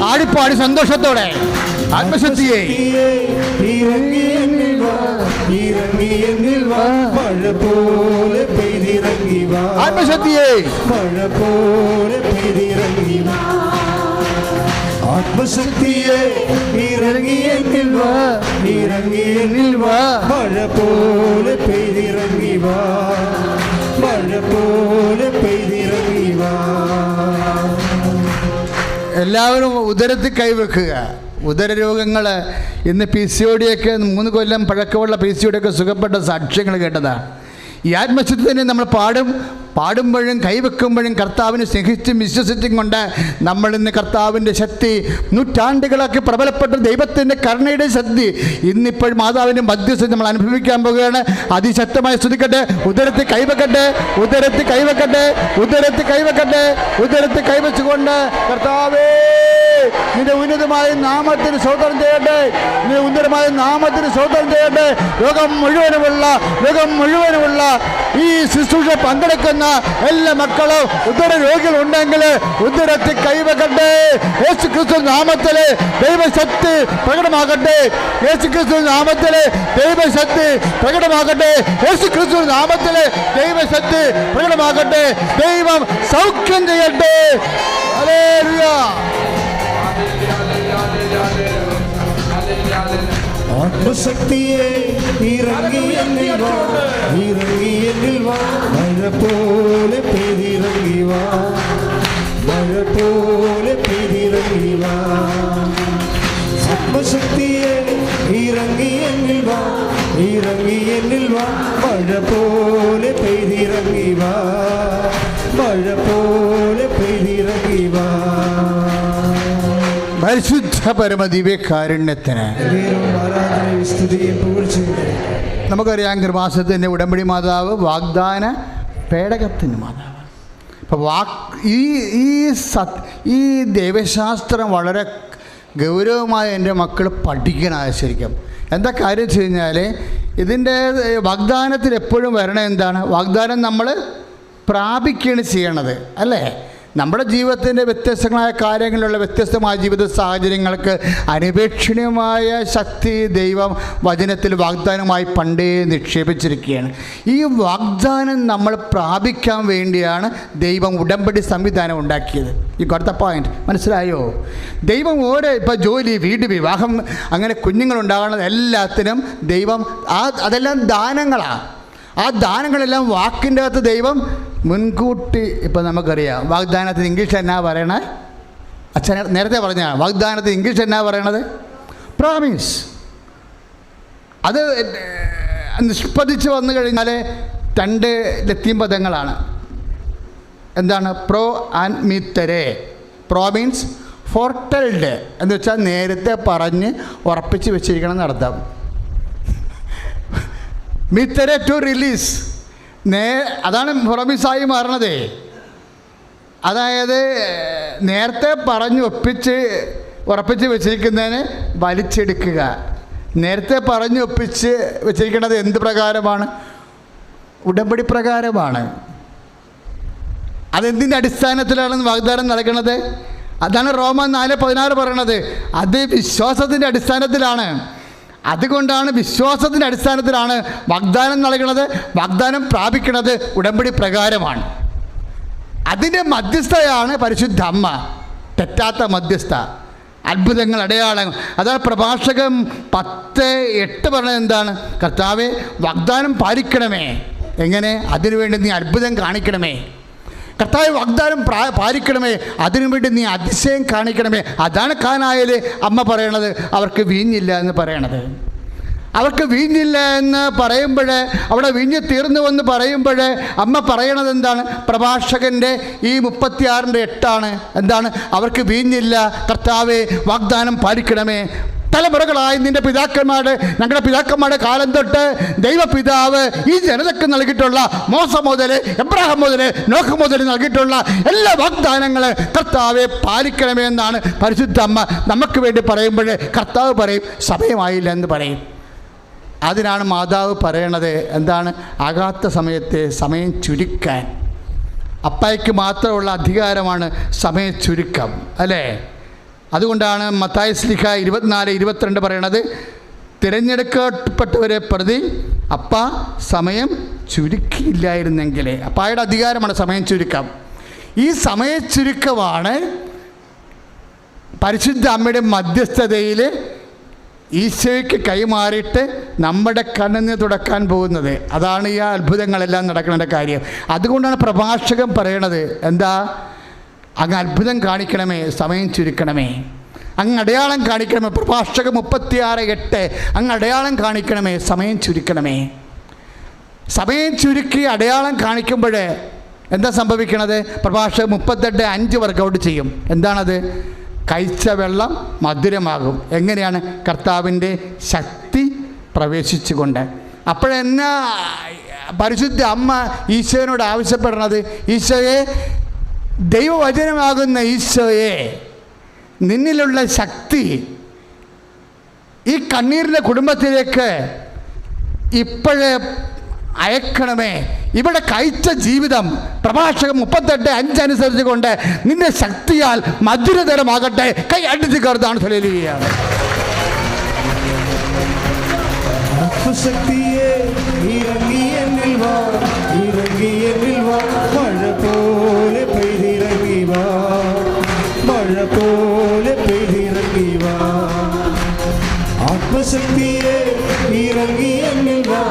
ആടിപ്പാടി സന്തോഷത്തോടെ ആത്മശക്തിയെ ഇറങ്ങി എന്നിൽ വാ, ഇറങ്ങി എന്നിൽ വാ, മഴ പോലെ പെയ്തിറങ്ങി വാ, ആത്മശക്തിയെ മഴ പോലെ പെയ്തിറങ്ങി വാ. ആത്മശക്തിയെ ഇറങ്ങി എന്നിൽ വാ, ഇറങ്ങി എന്നിൽ വാ, മഴ പോലെ പെയ്തിറങ്ങി വാ, മഴ പോലെ പെയ്തിറങ്ങി വാ. എല്ലാവരും ഉദരത്തിൽ കൈവെക്കുക. ഉദരരോഗങ്ങൾ ഇന്ന് PCOD 3 കൊല്ലം പഴക്കമുള്ള PCOD സുഖപ്പെട്ട സാക്ഷ്യങ്ങൾ കേട്ടതാണ്. ഈ ആത്മശക്തി തന്നെ നമ്മൾ പാടുമ്പോഴും കൈവെക്കുമ്പോഴും കർത്താവിനെ സ്നേഹിച്ചും വിശ്വസിച്ചും കൊണ്ട് നമ്മൾ ഇന്ന് കർത്താവിൻ്റെ ശക്തി നൂറ്റാണ്ടുകളൊക്കെ പ്രബലപ്പെട്ട ദൈവത്തിൻ്റെ കരുണയുടെ ശക്തി ഇന്നിപ്പോൾ മാതാവിൻ്റെ മധ്യസ്ഥ നമ്മൾ അനുഭവിക്കാൻ പോകുകയാണ്. അതിശക്തമായി സ്തുതിക്കട്ടെ. ഉദരത്തിൽ കൈവെക്കട്ടെ, ഉദരത്തിൽ കൈവെക്കട്ടെ, ഉദരത്തിൽ കൈവെക്കട്ടെ, ഉദരത്തിൽ കൈവച്ചുകൊണ്ട് കർത്താവേ നിന്റെ ഉന്നതമായ നാമത്തിന് സ്തോത്രം ചെയ്യട്ടെ, നിന്റെ ഉന്നതമായ നാമത്തിന് സ്തോത്രം ചെയ്യട്ടെ. ലോകം മുഴുവനുമുള്ള ഈ ശുശ്രൂഷ പങ്കെടുക്കുന്ന എല്ലാ മക്കളും ഉദര രോഗികളുണ്ടെങ്കിൽ ഉദരത്തിൽ കൈവെക്കട്ടെ. യേശുക്രിസ്തു നാമത്തിലെ ദൈവശക്തി പ്രകടമാകട്ടെ, യേശുക്രിസ്തു നാമത്തിലെ ദൈവശക്തി പ്രകടമാകട്ടെ, യേശുക്രിസ്തു നാമത്തിലെ ദൈവശക്തി പ്രകടമാകട്ടെ. ദൈവം സൗഖ്യം ചെയ്യട്ടെ. ഹല്ലേലൂയ. ആത്മശക്തിയെ ഇറങ്ങി എന്നിൽ വാ, ഇറങ്ങി എന്നിൽ വാ, മഴ പോലെ പെയ്തിറങ്ങി വാ, മഴ പോലെ പെയ്തിറങ്ങി വാ. ആത്മശക്തിയെ ഇറങ്ങി എന്നിൽ വാ, ഇറങ്ങി എന്നിൽ വാ, മഴ പോലെ പെയ്തിറങ്ങി വാ, മഴ പോലെ പെയ്തിറങ്ങി വാ. പരിശുദ്ധ പരമദിവ്യകാരുണ്യത്തിന് നമുക്കറിയാം. കൃപാസനത്തിൻ്റെ ഉടമ്പടി മാതാവ് വാഗ്ദാന പേടകത്തിന് മാതാവ്. അപ്പോൾ ഈ ദൈവശാസ്ത്രം വളരെ ഗൗരവമായി എൻ്റെ മക്കൾ പഠിക്കണം. ശരിക്കും എന്താ കാര്യം വെച്ച് കഴിഞ്ഞാൽ ഇതിൻ്റെ വാഗ്ദാനത്തിൽ എപ്പോഴും വരണത് എന്താണ്? വാഗ്ദാനം നമ്മൾ പ്രാപിക്കുകയാണ് ചെയ്യണത്, അല്ലേ? നമ്മുടെ ജീവിതത്തിൻ്റെ വ്യത്യസ്തങ്ങളായ കാര്യങ്ങളിലുള്ള വ്യത്യസ്തമായ ജീവിത സാഹചര്യങ്ങൾക്ക് അനിപേക്ഷണീയമായ ശക്തി ദൈവം വചനത്തിൽ വാഗ്ദാനമായി പണ്ടേ നിക്ഷേപിച്ചിരിക്കുകയാണ്. ഈ വാഗ്ദാനം നമ്മൾ പ്രാപിക്കാൻ വേണ്ടിയാണ് ദൈവം ഉടമ്പടി സംവിധാനം ഉണ്ടാക്കിയത്. ഈ കൊടുത്ത പോയിന്റ് മനസ്സിലായോ? ദൈവം ഇപ്പോൾ ജോലി, വീട്, വിവാഹം, അങ്ങനെ കുഞ്ഞുങ്ങളുണ്ടാകുന്നത് എല്ലാത്തിനും ദൈവം അതെല്ലാം ദാനങ്ങളാണ്. ആ ദാനങ്ങളെല്ലാം വാക്കിൻ്റെ അകത്ത് ദൈവം മുൻകൂട്ടി. ഇപ്പം നമുക്കറിയാം വാഗ്ദാനത്തിന് ഇംഗ്ലീഷ് എന്നാ പറയണേ? അച്ഛൻ നേരത്തെ പറഞ്ഞ വാഗ്ദാനത്തിന് ഇംഗ്ലീഷ് എന്നാ പറയണത്? പ്രോമിസ്. അത് നിഷ്പദിച്ച് വന്നു കഴിഞ്ഞാൽ 2 ലത്തീൻ പദങ്ങളാണ്. എന്താണ്? പ്രോ ആൻഡ് മീത്തരെ. പ്രോ മീൻസ് ഫോർട്ടൽഡ് എന്ന് വെച്ചാൽ നേരത്തെ പറഞ്ഞ് ഉറപ്പിച്ച് വെച്ചിരിക്കണം എന്നർത്ഥം. മീത്തരെ ടു റിലീസ്. അതാണ് പ്രൊമിസായി മാറണത്. അതായത് നേരത്തെ പറഞ്ഞ് ഉറപ്പിച്ച് വെച്ചിരിക്കുന്നതിന് വലിച്ചെടുക്കുക. നേരത്തെ പറഞ്ഞ് ഒപ്പിച്ച് വെച്ചിരിക്കുന്നത് എന്ത് പ്രകാരമാണ്? ഉടമ്പടി പ്രകാരമാണ്. അതെന്തിൻ്റെ അടിസ്ഥാനത്തിലാണ് വാഗ്ദാനം നടക്കുന്നത്? അതാണ് റോമൻ 4:16 പറയണത്. അത് വിശ്വാസത്തിൻ്റെ അടിസ്ഥാനത്തിലാണ്. അതുകൊണ്ടാണ് വിശ്വാസത്തിൻ്റെ അടിസ്ഥാനത്തിലാണ് വാഗ്ദാനം നൽകുന്നത്. വാഗ്ദാനം പ്രാപിക്കുന്നത് ഉടമ്പടി പ്രകാരമാണ്. അതിൻ്റെ മധ്യസ്ഥയാണ് പരിശുദ്ധ അമ്മ, തെറ്റാത്ത മധ്യസ്ഥ. അത്ഭുതങ്ങൾ, അടയാളങ്ങൾ. അതാണ് പ്രഭാഷകൻ 10:8 പറഞ്ഞത് എന്താണ്? കർത്താവേ, വാഗ്ദാനം പാലിക്കണമേ. എങ്ങനെ? അതിനുവേണ്ടി നീ അത്ഭുതം കാണിക്കണമേ. കർത്താവ് വാഗ്ദാനം പാലിക്കണമേ, അതിനുവേണ്ടി നീ അതിശയം കാണിക്കണമേ. അതാണ് കാനായിൽ അമ്മ പറയണത് അവർക്ക് വീഞ്ഞില്ല എന്ന് പറയണത്. അവർക്ക് വീഞ്ഞില്ല എന്ന് പറയുമ്പോൾ, അവിടെ വീഞ്ഞ് തീർന്നുവെന്ന് പറയുമ്പോൾ അമ്മ പറയണത് എന്താണ്? പ്രഭാഷകൻ്റെ ഈ 36:8 എന്താണ്? അവർക്ക് വീഞ്ഞില്ല, കർത്താവേ വാഗ്ദാനം പാലിക്കണമേ. തലമുറകളായി നിൻ്റെ പിതാക്കന്മാരുടെ, ഞങ്ങളുടെ പിതാക്കന്മാരുടെ കാലം തൊട്ട് ദൈവപിതാവ് ഈ ജനതയ്ക്ക് നൽകിയിട്ടുള്ള, മോശ മുതൽ എബ്രാഹിം മുതൽ നോഹ് മുതൽ നൽകിയിട്ടുള്ള എല്ലാ വാഗ്ദാനങ്ങൾ കർത്താവെ പാലിക്കണമേ എന്നാണ് പരിശുദ്ധ അമ്മ നമുക്ക് വേണ്ടി പറയുമ്പോൾ കർത്താവ് പറയും സമയമായില്ല എന്ന് പറയും. അതിനാണ് മാതാവ് പറയണത് എന്താണ്? ആകാത്ത സമയത്തെ സമയം ചുരുക്കാൻ. അപ്പായ്ക്ക് മാത്രമുള്ള അധികാരമാണ് സമയ ചുരുക്കം, അല്ലേ? അതുകൊണ്ടാണ് മത്തായി ശ്ലീഹ 24:22 പറയണത്, തിരഞ്ഞെടുക്കപ്പെട്ടവരെ പ്രതി അപ്പ സമയം ചുരുക്കിയില്ലായിരുന്നെങ്കിൽ. അപ്പായുടെ അധികാരമാണ് സമയം ചുരുക്കം. ഈ സമയ ചുരുക്കമാണ് പരിശുദ്ധ അമ്മയുടെ മധ്യസ്ഥതയിൽ ഈശോയ്ക്ക് കൈമാറിയിട്ട് നമ്മുടെ കണ്ണിന് തുടക്കാൻ പോകുന്നത്. അതാണ് ഈ അത്ഭുതങ്ങളെല്ലാം നടക്കുന്ന കാര്യം. അതുകൊണ്ടാണ് പ്രഭാഷകൻ പറയണത് എന്താ? അങ്ങ് അത്ഭുതം കാണിക്കണമേ, സമയം ചുരുക്കണമേ, അങ്ങ് അടയാളം കാണിക്കണമേ. പ്രഭാഷകൻ 36:8 അങ്ങ് അടയാളം കാണിക്കണമേ, സമയം ചുരുക്കണമേ. സമയം ചുരുക്കി അടയാളം കാണിക്കുമ്പോൾ എന്താ സംഭവിക്കണത്? പ്രഭാഷകൻ 38:5 വർക്കൗട്ട് ചെയ്യും. എന്താണത്? കഴിച്ച വെള്ളം മധുരമാകും. എങ്ങനെയാണ്? കർത്താവിൻ്റെ ശക്തി പ്രവേശിച്ചുകൊണ്ട്. അപ്പോഴെന്നാ പരിശുദ്ധ അമ്മ ഈശോയോട് ആവശ്യപ്പെടുന്നത്? ഈശോയെ, ദൈവവചനമാകുന്ന ഈശോയെ, നിന്നിലുള്ള ശക്തി ഈ കണ്ണീരിൻ്റെ കുടുംബത്തിലേക്ക് ഇപ്പോഴേ അയക്കണമേ. ഇവിടെ കഴിച്ച ജീവിതം പ്രഭാഷകൻ 38:5 അനുസരിച്ച് കൊണ്ട് നിന്റെ ശക്തിയാൽ മധുരതരമാകട്ടെ. കൈ അടിച്ച് കറുത്താണ് ഹല്ലേലൂയ. ശക്തിയെ ഇറങ്ങി എന്നിൽ വാ, ഇറങ്ങി എന്നിൽ വാ, മഴ പോലെ പെയ്തിറങ്ങി വാ, മഴ പോലെ പെയ്തിറങ്ങി വാ. ആത്മശക്തിയെ ഇറങ്ങി എന്നിൽ വാ,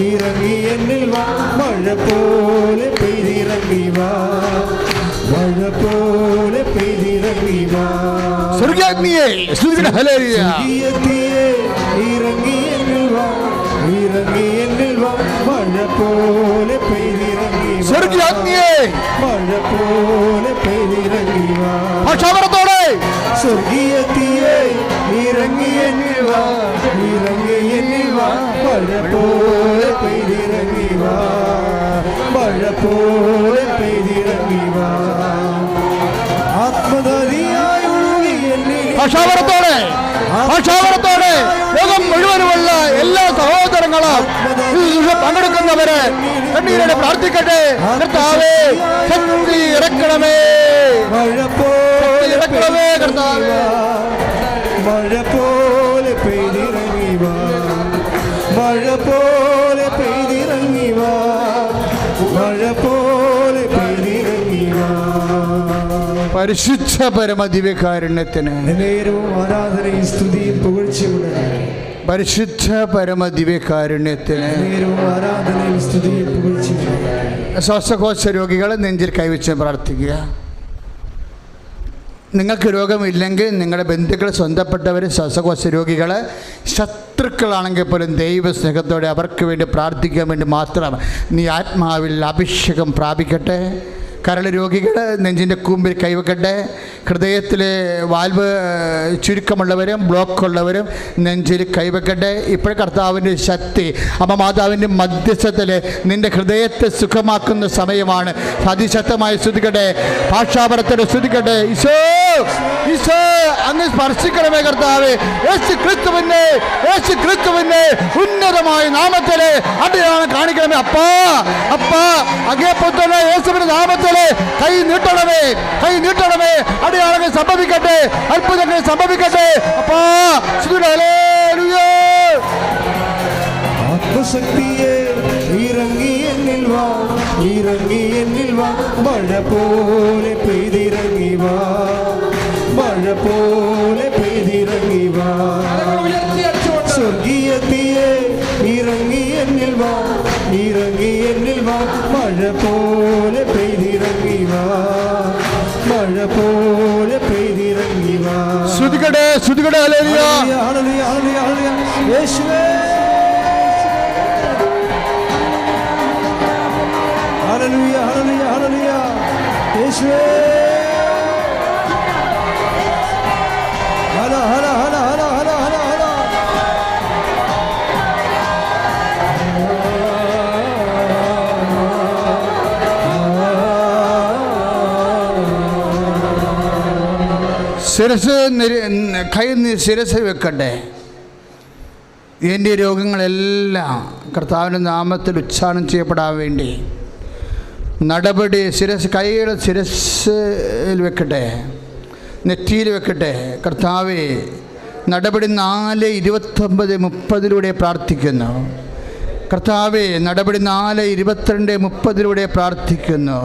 ഇറങ്ങി എന്നിൽ വാ, മഴ പോലെ പെയ്തിറങ്ങി വാ, മഴ പോലെ പെയ്തിറങ്ങി വാ. സ്വർഗ്ഗാഗ്നിയെ ഹല്ലേലൂയ. ഇറങ്ങി എന്നിൽ വാ, ഇറങ്ങി എന്നിൽ വാ, മഴ പോലെ പെയ്തിറങ്ങി വാ, സ്വർഗ്ഗാഗ്നിയെ മഴ പോലെ പെയ്തിറങ്ങി വാ. ഭാഷാവരത്തോടെ സ്വർഗീയത്തിയെ ഇറങ്ങി എന്നിൽ വാ, ഇറങ്ങി എന്നിൽ വാ, മഴ പോലെ പെയ്തിറങ്ങി വാ, മഴ പോലെ പെയ്തിറങ്ങി വാ. ആത്മനദിയായി ഒഴുകി എന്നിൽ, ഭാഷാവരത്തോടെ ഭാഷാവരത്തോടെ ലോകം മുഴുവനുമുള്ള എല്ലാ സഹോദരങ്ങളും പങ്കെടുക്കുന്നവര് കണ്ണീരോടെ പ്രാർത്ഥിക്കട്ടെ. കർത്താവേ ശക്തി ഇറക്കണമേ, മഴ പോലെ ഇറക്കണമേ കർത്താവേ. മഴ പോലെ പെയ്തിറങ്ങി വാ, മഴ പോലെ പെയ്തിറങ്ങി വാ, മഴ പോലെ പെയ്തിറങ്ങി വാ. പരിശുദ്ധ പരമദിവ്യകാരുണ്യത്തിന് നേരവും ആരാധനയും സ്തുതിയും പുകഴ്ചയുടെ, പരിശുദ്ധ പരമദിവ്യകാരുണ്യത്തിന് നേരവും ആരാധനയും സ്തുതിയും പുകഴ്ചയുടെ. ശ്വാസകോശ രോഗികൾ നെഞ്ചിൽ കൈവച്ച് പ്രാർത്ഥിക്കുക. നിങ്ങൾക്ക് രോഗമില്ലെങ്കിൽ നിങ്ങളുടെ ബന്ധുക്കൾ, സ്വന്തപ്പെട്ടവർ, ശ്വാസകോശ രോഗികൾ, ശത്രുക്കളാണെങ്കിൽ പോലും ദൈവസ്നേഹത്തോടെ അവർക്ക് വേണ്ടി പ്രാർത്ഥിക്കാൻ വേണ്ടി മാത്രം നീ ആത്മാവിൽ അഭിഷേകം പ്രാപിക്കട്ടെ. കരൾ രോഗികൾ നെഞ്ചിൻ്റെ കൂമ്പിൽ കൈവെക്കട്ടെ. ഹൃദയത്തിൽ വാൽവ് ചുരുക്കമുള്ളവരും ബ്ലോക്കുള്ളവരും നെഞ്ചിൽ കൈവെക്കട്ടെ. ഇപ്പോൾ കർത്താവിൻ്റെ ശക്തി അമ്മ മാതാവിൻ്റെ മധ്യസ്ഥത്തിൽ നിൻ്റെ ഹൃദയത്തെ സുഖമാക്കുന്ന സമയമാണ്. അതിശക്തമായി സ്തുതിക്കട്ടെ, ഭാഷാപരത്തോടെ സ്തുതിക്കട്ടെ. ഈശോ, ഈശോ അങ്ങ് സ്പർശിക്കണമേ കർത്താവേ. യേശു ക്രിസ്തുവിൻ്റെ, യേശു ക്രിസ്തുവിൻ്റെ ഉന്നതമായ നാമത്തിൽ അടയാളം കാണിക്കണമേ. അപ്പാ, അപ്പാ അങ്ങേ പുത്രനെ യേശുവിൻ്റെ നാമത്തിൽ കൈ നീട്ടണമേ, കൈ നീട്ടണമേ. അടയാളങ്ങൾ സംഭവിക്കട്ടെ, അത്ഭുതങ്ങൾ സംഭവിക്കട്ടെ. അപ്പാ ഹല്ലേലൂയ. ആത്മശക്തിയെ ഇറങ്ങി എന്നിൽ വാ, ഇറങ്ങി എന്നിൽ വാ, മഴ പോലെ പെയ്തിറങ്ങി വാ, മഴ പോലെ പെയ്തിറങ്ങി വാ. സ്വർഗീയത്തിയെ ഇറങ്ങി എന്നിൽ വാ, ഇറങ്ങി എന്നിൽ വാ, മഴ പോലെ പെയ്തിറങ്ങി വാ, മഴ പോലെ പെയ്തിറങ്ങി വാ. ശ്രുതികടേ ശ്രുതികട ഹല്ലേലൂയ. ഹല്ലേലൂയ, ഹല്ലേലൂയ, ഹല്ലേലൂയ. യേശുവേ. ഹല്ലേലൂയ, ഹല്ലേലൂയ, ഹല്ലേലൂയ. യേശുവേ. ഹല ഹല ഹല ഹല ഹല ഹല ഹല. ശിരസ് കൈ ശിരസ് വെക്കട്ടെ. എൻ്റെ രോഗങ്ങളെല്ലാം കർത്താവിൻ്റെ നാമത്തിൽ ഉച്ചാരണം ചെയ്യപ്പെടാൻ വേണ്ടി നടപടി കൈകൾ ശിരസ്സിൽ വെക്കട്ടെ, നെറ്റിയിൽ വെക്കട്ടെ. കർത്താവേ, നടപടി 4:29-30 പ്രാർത്ഥിക്കുന്നു. കർത്താവേ, നടപടി 4:22-30 പ്രാർത്ഥിക്കുന്നു.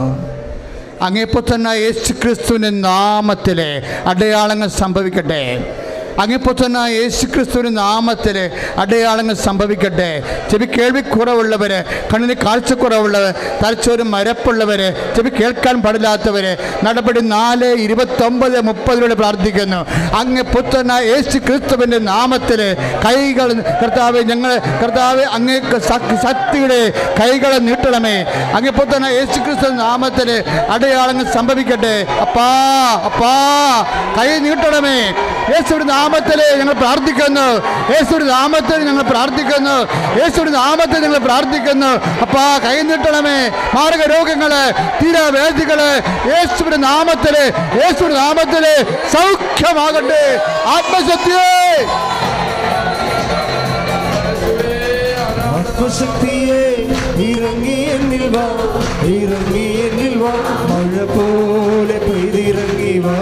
അങ്ങേപ്പുത്രനായ യേശുക്രിസ്തുവിൻ്റെ നാമത്തിലെ അടയാളങ്ങൾ സംഭവിക്കട്ടെ. അങ്ങേപ്പുത്രനായ യേശുക്രിസ്തുവിൻ്റെ നാമത്തിൽ അടയാളങ്ങൾ സംഭവിക്കട്ടെ. ചെവി കേൾവിക്കുറവുള്ളവർ, കണ്ണിന് കാഴ്ചക്കുറവുള്ളവർ, തലച്ചോറ് മരപ്പുള്ളവർ, ചെവി കേൾക്കാൻ പാടില്ലാത്തവർ നടപടി 4:29-30 പ്രാർത്ഥിക്കുന്നു. അങ്ങേപ്പുത്രനായ യേശുക്രിസ്തുവിൻ്റെ നാമത്തിൽ കൈകൾ കർത്താവെ അങ്ങേക്ക് ശക്തിയുടെ കൈകളെ നീട്ടണമേ. അങ്ങേപ്പുത്രനായ യേശുക്രിസ്തുവിൻ്റെ നാമത്തിൽ അടയാളങ്ങൾ സംഭവിക്കട്ടെ. അപ്പാ അപ്പാ കൈ നീട്ടണമേ. യേശുവിൻ്റെ നാമത്തിൽ ഞങ്ങൾ പ്രാർത്ഥിക്കുന്നു. യേശുവിൻ്റെ നാമത്തിൽ ഞങ്ങൾ പ്രാർത്ഥിക്കുന്നു. യേശുവിൻ്റെ നാമത്തിൽ ഞങ്ങൾ പ്രാർത്ഥിക്കുന്നു. അപ്പാ കൈ നീട്ടണമേ. മാരക രോഗങ്ങള്, തീരാവേദികള് യേശുവിൻ്റെ നാമത്തില് സൗഖ്യമാകട്ടെ. ആത്മശക്തിയെ ആത്മശക്തിയെ ഇറങ്ങി എന്നിൽ വാ, ഇറങ്ങി എന്നിൽ വാ. മഴ പോലെ പെയ്തിറങ്ങി വാ,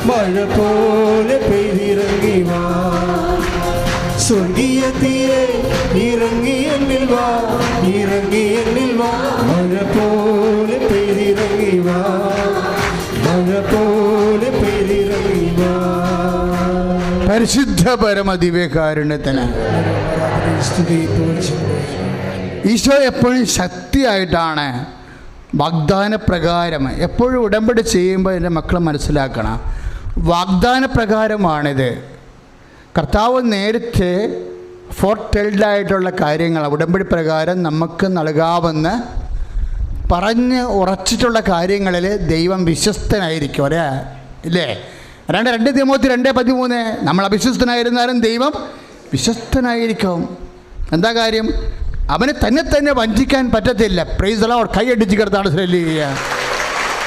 മഴ പോലെ പെയ്തിറങ്ങി വാ. സ്വർഗീയത്തിയെ ഇറങ്ങി എന്നിൽ വാ, ഇറങ്ങി എന്നിൽ വാ. മഴ പോലെ പെയ്തിറങ്ങി വാ, മഴ പോലെ പെയ്തിറങ്ങി വാ. പരിശുദ്ധ പരമദിവ്യകാരുണ്യത്തിന് ഈശോ എപ്പോഴും ശക്തിയായിട്ടാണ് വാഗ്ദാനപ്രകാരം എപ്പോഴും ഉടമ്പടി ചെയ്യുമ്പോൾ എൻ്റെ മക്കൾ മനസ്സിലാക്കണം, വാഗ്ദാനപ്രകാരമാണിത്. കർത്താവ് നേരത്തെ ഫോർടെൽഡായിട്ടുള്ള കാര്യങ്ങൾ ഉടമ്പടി പ്രകാരം നമുക്ക് നൽകാമെന്ന് പറഞ്ഞ് ഉറച്ചിട്ടുള്ള കാര്യങ്ങളിൽ ദൈവം വിശ്വസ്തനായിരിക്കും. അല്ലേ ഇല്ലേ? 2 തിമോത്തി 2:13 നമ്മൾ അവിശ്വസ്തനായിരുന്നാലും ദൈവം വിശ്വസ്തനായിരിക്കും. എന്താ കാര്യം? അവനെ തന്നെ വഞ്ചിക്കാൻ പറ്റത്തില്ല. Praise the Lord. കൈയടിച്ച് കിടത്താണ് ശ്രദ്ധിക്കുക.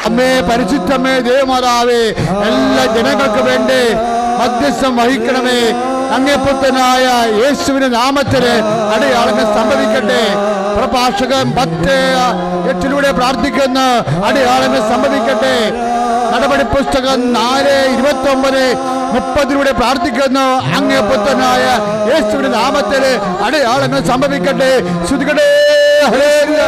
അമ്മേ, പരിശുദ്ധമേ, ദേവമാതാവേ, എല്ലാ ജനങ്ങൾക്ക് വേണ്ടി മധ്യസ്ഥം വഹിക്കണമേ. അങ്ങേപ്പുത്രനായ യേശുവിന്റെ നാമത്തിൽ അടയാളങ്ങൾ സംഭവിക്കട്ടെ. പ്രഭാഷകൻ 10:8 പ്രാർത്ഥിക്കുന്ന അടയാളങ്ങൾ സംഭവിക്കട്ടെ. നടപടി പുസ്തകം 4:29-30 പ്രാർത്ഥിക്കുന്നു. അങ്ങേപ്പുത്രനായ യേശുവിന്റെ നാമത്തിൽ അടയാളങ്ങൾ സംഭവിക്കട്ടെ. ശ്രുതികടേ ഹല്ലേലൂയ.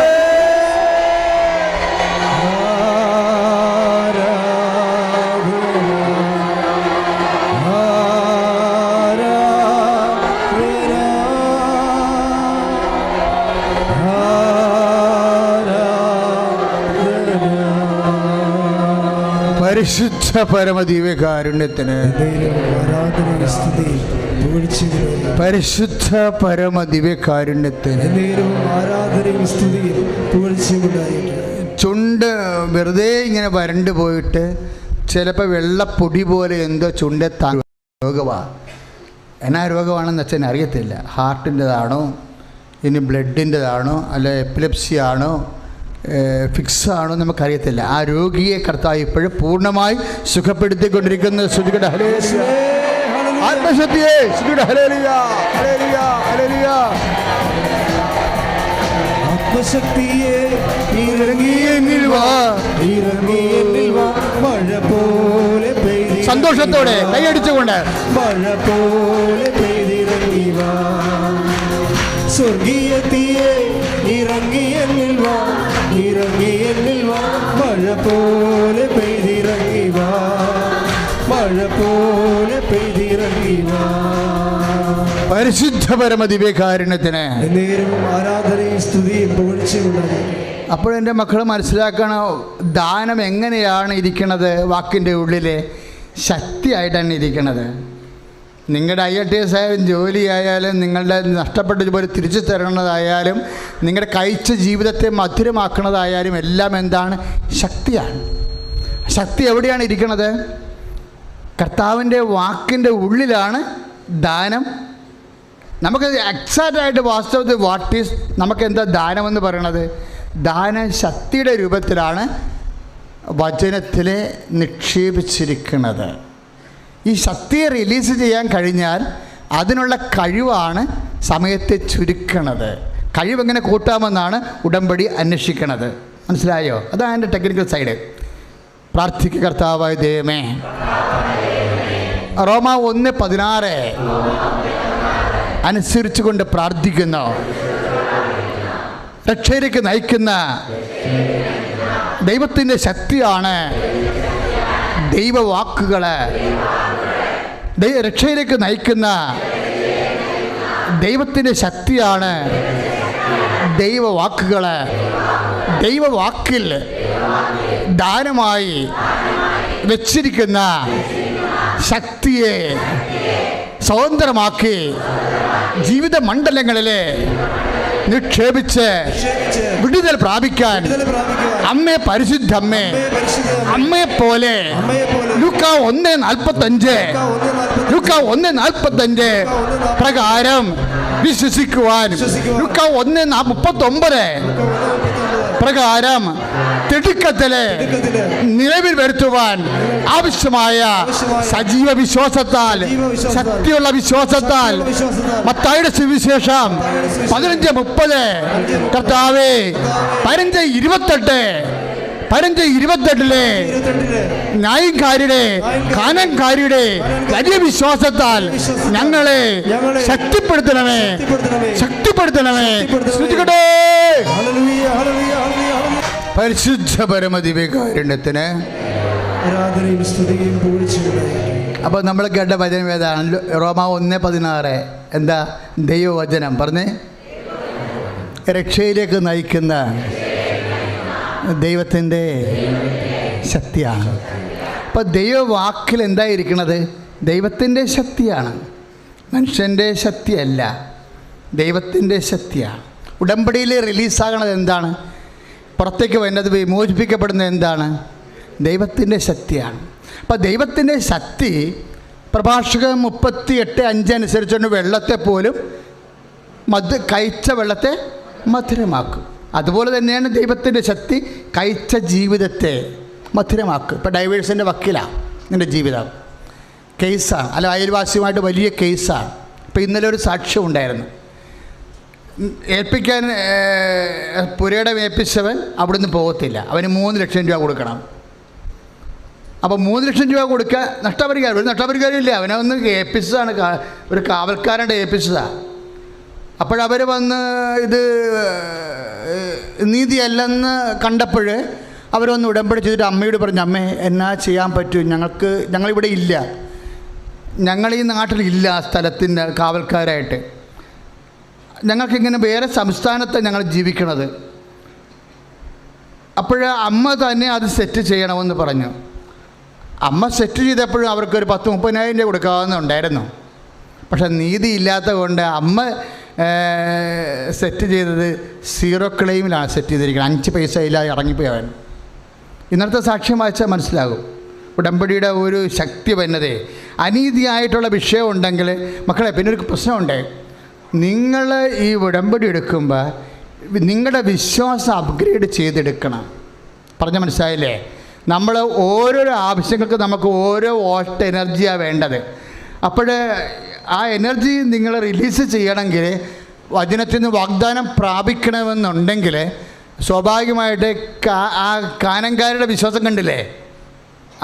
പരിശുദ്ധ പരമദിവ്യകാരുണ്യത്തിന് പരിശുദ്ധ പരമദിവ്യകാരുണ്യത്തിന് ചുണ്ട് വെറുതെ ഇങ്ങനെ വരണ്ടു പോയിട്ട് ചിലപ്പോൾ വെള്ളപ്പൊടി പോലെ എന്തോ ചുണ്ടേ രോഗമാണ്. എന്നാ രോഗമാണെന്ന് വെച്ചാൽ അറിയത്തില്ല. ഹാർട്ടിൻ്റെതാണോ, ഇനി ബ്ലഡിൻ്റെതാണോ, അല്ല എപ്പിലെപ്സി ആണോ, ഫിക്സ് ആണോ നമുക്കറിയത്തില്ല. ആ രോഗിയെ കർത്താവ് ഇപ്പോഴും പൂർണ്ണമായി സുഖപ്പെടുത്തിക്കൊണ്ടിരിക്കുന്ന ശ്രുതിയുടെ ഹല്ലേലൂയ. ആത്മശക്തിയെ ശ്രുതിയുടെ ഹല്ലേലൂയ, ഹല്ലേലൂയ, ഹല്ലേലൂയ. ആത്മശക്തിയെ ഇറങ്ങി എന്നിൽ വാ, ഇറങ്ങി എന്നിൽ വാ. മഴ പോലെ പെയ്തി സന്തോഷത്തോടെ കൈയടിച്ചുകൊണ്ട് മഴ പോലെ പെയ്തിറങ്ങി വാ. സ്വർഗീയത്തിയെ ഇറങ്ങി എന്നിൽ വാ, ഇറങ്ങി എന്നിൽ വാ. മഴ പോലെ പെയ്തിറങ്ങി വാ, മഴ പോലെ പെയ്തിറങ്ങി വാ. പരിശുദ്ധ പരമദിവ്യകാരുണ്യത്തിന് നേരവും ആരാധനയും സ്തുതിയും പുകഴ്ചയുണ്ടാകും. അപ്പോഴെൻ്റെ മക്കൾ മനസ്സിലാക്കണം, ദാനം എങ്ങനെയാണ് ഇരിക്കുന്നത്. വാക്കിൻ്റെ ഉള്ളിൽ ശക്തിയായിട്ടാണ് ഇരിക്കുന്നത്. നിങ്ങളുടെ IAS ആയാലും ജോലിയായാലും നിങ്ങളുടെ നഷ്ടപ്പെട്ട പോലെ തിരിച്ചു തരണതായാലും നിങ്ങളുടെ കഴിച്ച ജീവിതത്തെ മധുരമാക്കുന്നതായാലും എല്ലാം എന്താണ്? ശക്തിയാണ്. ശക്തി എവിടെയാണ് ഇരിക്കുന്നത്? കർത്താവിൻ്റെ വാക്കിൻ്റെ ഉള്ളിലാണ് ദാനം. നമുക്ക് എക്സാക്റ്റായിട്ട് വാസ്തവത്തിൽ നമുക്ക് എന്താ ദാനമെന്ന് പറയണത്? ദാനം ശക്തിയുടെ രൂപത്തിലാണ് വചനത്തിൽ നിക്ഷേപിച്ചിരിക്കുന്നത്. ഈ ശക്തിയെ റിലീസ് ചെയ്യാൻ കഴിഞ്ഞാൽ അതിനുള്ള കഴിവാണ് സമയത്തെ ചുരുക്കണത്. കഴിവെങ്ങനെ കൂട്ടാമെന്നാണ് ഉടമ്പടി അന്വേഷിക്കുന്നത്. മനസ്സിലായോ? അതാണ് എൻ്റെ ടെക്നിക്കൽ സൈഡ്. പ്രാർത്ഥിക്കുക. കർത്താവായ ദൈവമേ, റോമ 1:16 അനുസരിച്ചുകൊണ്ട് പ്രാർത്ഥിക്കുന്നു. രക്ഷയിലേക്ക് നയിക്കുന്ന ദൈവത്തിൻ്റെ ശക്തിയാണ് ദൈവവാക്കുകൾ. രക്ഷയിലേക്ക് നയിക്കുന്ന ദൈവത്തിൻ്റെ ശക്തിയാണ് ദൈവവാക്കുകൾ. ദൈവവാക്കിൽ ദാനമായി വെച്ചിരിക്കുന്ന ശക്തിയെ സ്വതന്ത്രമാക്കി ജീവിത മണ്ഡലങ്ങളിലെ നിക്ഷേപിച്ച് വിടുതൽ പ്രാപിക്കാൻ അമ്മേ, പരിശുദ്ധമ്മേ, അമ്മയെ പോലെ ലൂക്കാ 1:45 പ്രകാരം വിശ്വസിക്കുവാൻ, ലൂക്കാ 1:39 പ്രകാരം തിടുക്കത്തില് നിലവിൽ വരുത്തുവാൻ ആവശ്യമായ സജീവ വിശ്വാസത്താൽ, ശക്തിയുള്ള വിശ്വാസത്താൽ മത്തായിയുടെ സുവിശേഷം 15:30 കർത്താവേ 15:28 ന്യായക്കാരുടെ കാനൻകാരുടെ വലിയ വിശ്വാസത്താൽ ഞങ്ങളെ ശക്തിപ്പെടുത്തണമേ. പരിശുദ്ധ പരമദിവ്യകാരുണ്യത്തിന് അപ്പോൾ നമ്മൾ കേട്ട വചനം ഏതാണ്? റോമ 1:16. എന്താ? ദൈവവചനം. പറഞ്ഞേ. രക്ഷയിലേക്ക് നയിക്കുന്ന ദൈവത്തിൻ്റെ ശക്തിയാണ്. അപ്പോൾ ദൈവവാക്കിൽ എന്തായിരിക്കണത്? ദൈവത്തിൻ്റെ ശക്തിയാണ്, മനുഷ്യൻ്റെ ശക്തിയല്ല, ദൈവത്തിൻ്റെ ശക്തിയാണ്. ഉടമ്പടിയിൽ റിലീസാകണത് എന്താണ്? പുറത്തേക്ക് വരുന്നത്, വിമോചിപ്പിക്കപ്പെടുന്നത് എന്താണ്? ദൈവത്തിൻ്റെ ശക്തിയാണ്. അപ്പോൾ ദൈവത്തിൻ്റെ ശക്തി പ്രഭാഷകൻ 38:5 അനുസരിച്ചുകൊണ്ട് വെള്ളത്തെ പോലും കഴിച്ച വെള്ളത്തെ മധുരമാക്കും. അതുപോലെ തന്നെയാണ് ദൈവത്തിൻ്റെ ശക്തി കഴിച്ച ജീവിതത്തെ മധുരമാക്കും. ഇപ്പോൾ ഡൈവേഴ്സിൻ്റെ വക്കീലാണ് നിൻ്റെ ജീവിതം, കേസാണ്, അല്ല അയൽവാസിയുമായിട്ട് വലിയ കേസാണ്. ഇപ്പോൾ ഇന്നലെ ഒരു സാക്ഷ്യം ഉണ്ടായിരുന്നു. ഏൽപ്പിക്കാൻ പുരയിടം ഏൽപ്പിച്ചവൻ അവിടുന്ന് പോകത്തില്ല. അവന് 3 ലക്ഷം രൂപ കൊടുക്കണം. അപ്പോൾ 3 ലക്ഷം രൂപ കൊടുക്കുക നഷ്ടപരിഹാരം. ഒരു നഷ്ടപരിഹാരമില്ല, അവനെ ഒന്ന് ഏൽപ്പിച്ചതാണ്, ഒരു കാവൽക്കാരൻ്റെ ഏൽപ്പിച്ചതാണ്. അപ്പോഴവർ വന്ന് ഇത് നീതിയല്ലെന്ന് കണ്ടപ്പോൾ അവരൊന്ന് ഉടമ്പടി ചെയ്തിട്ട് അമ്മയോട് പറഞ്ഞു, അമ്മേ എന്നാ ചെയ്യാൻ പറ്റും? ഞങ്ങളിവിടെ ഇല്ല, ഞങ്ങൾ ഈ നാട്ടിലില്ല സ്ഥലത്തിൻ്റെ കാവൽക്കാരായിട്ട്, ഞങ്ങൾക്കിങ്ങനെ വേറെ സംസ്ഥാനത്ത് ഞങ്ങൾ ജീവിക്കണത്. അപ്പോൾ അമ്മ തന്നെ അത് സെറ്റ് ചെയ്യണമെന്ന് പറഞ്ഞു. അമ്മ സെറ്റ് ചെയ്തപ്പോഴും അവർക്കൊരു 10-30,000 രൂപ കൊടുക്കാവുന്നുണ്ടായിരുന്നു. പക്ഷെ നീതി ഇല്ലാത്ത കൊണ്ട് അമ്മ സെറ്റ് ചെയ്തത് 0 ക്ലെയിമിലാണ് സെറ്റ് ചെയ്തിരിക്കുന്നത്. 5 പൈസ ഇല്ലാതെ ഇറങ്ങിപ്പോയി അവൻ. ഇന്നത്തെ സാക്ഷ്യം വായിച്ചാൽ മനസ്സിലാകും ഉടമ്പടിയുടെ ഒരു ശക്തി വരുന്നത്. അനീതിയായിട്ടുള്ള വിഷയം ഉണ്ടെങ്കിൽ മക്കളെ, പിന്നെ ഒരു പ്രശ്നമുണ്ട്. നിങ്ങൾ ഈ ഉടമ്പടി എടുക്കുമ്പോൾ നിങ്ങളുടെ വിശ്വാസം അപ്ഗ്രേഡ് ചെയ്തെടുക്കണം. പറഞ്ഞ മനസ്സിലായില്ലേ? നമ്മൾ ഓരോരോ ആവശ്യങ്ങൾക്ക് നമുക്ക് ഓരോ വോൾട്ട് എനർജിയാണ് വേണ്ടത്. അപ്പോൾ ആ എനർജി നിങ്ങൾ റിലീസ് ചെയ്യണമെങ്കിൽ, വചനത്തിൽ നിന്ന് വാഗ്ദാനം പ്രാപിക്കണമെന്നുണ്ടെങ്കിൽ സ്വാഭാവികമായിട്ട് ആ കാനൻകാരുടെ വിശ്വാസം കണ്ടില്ലേ?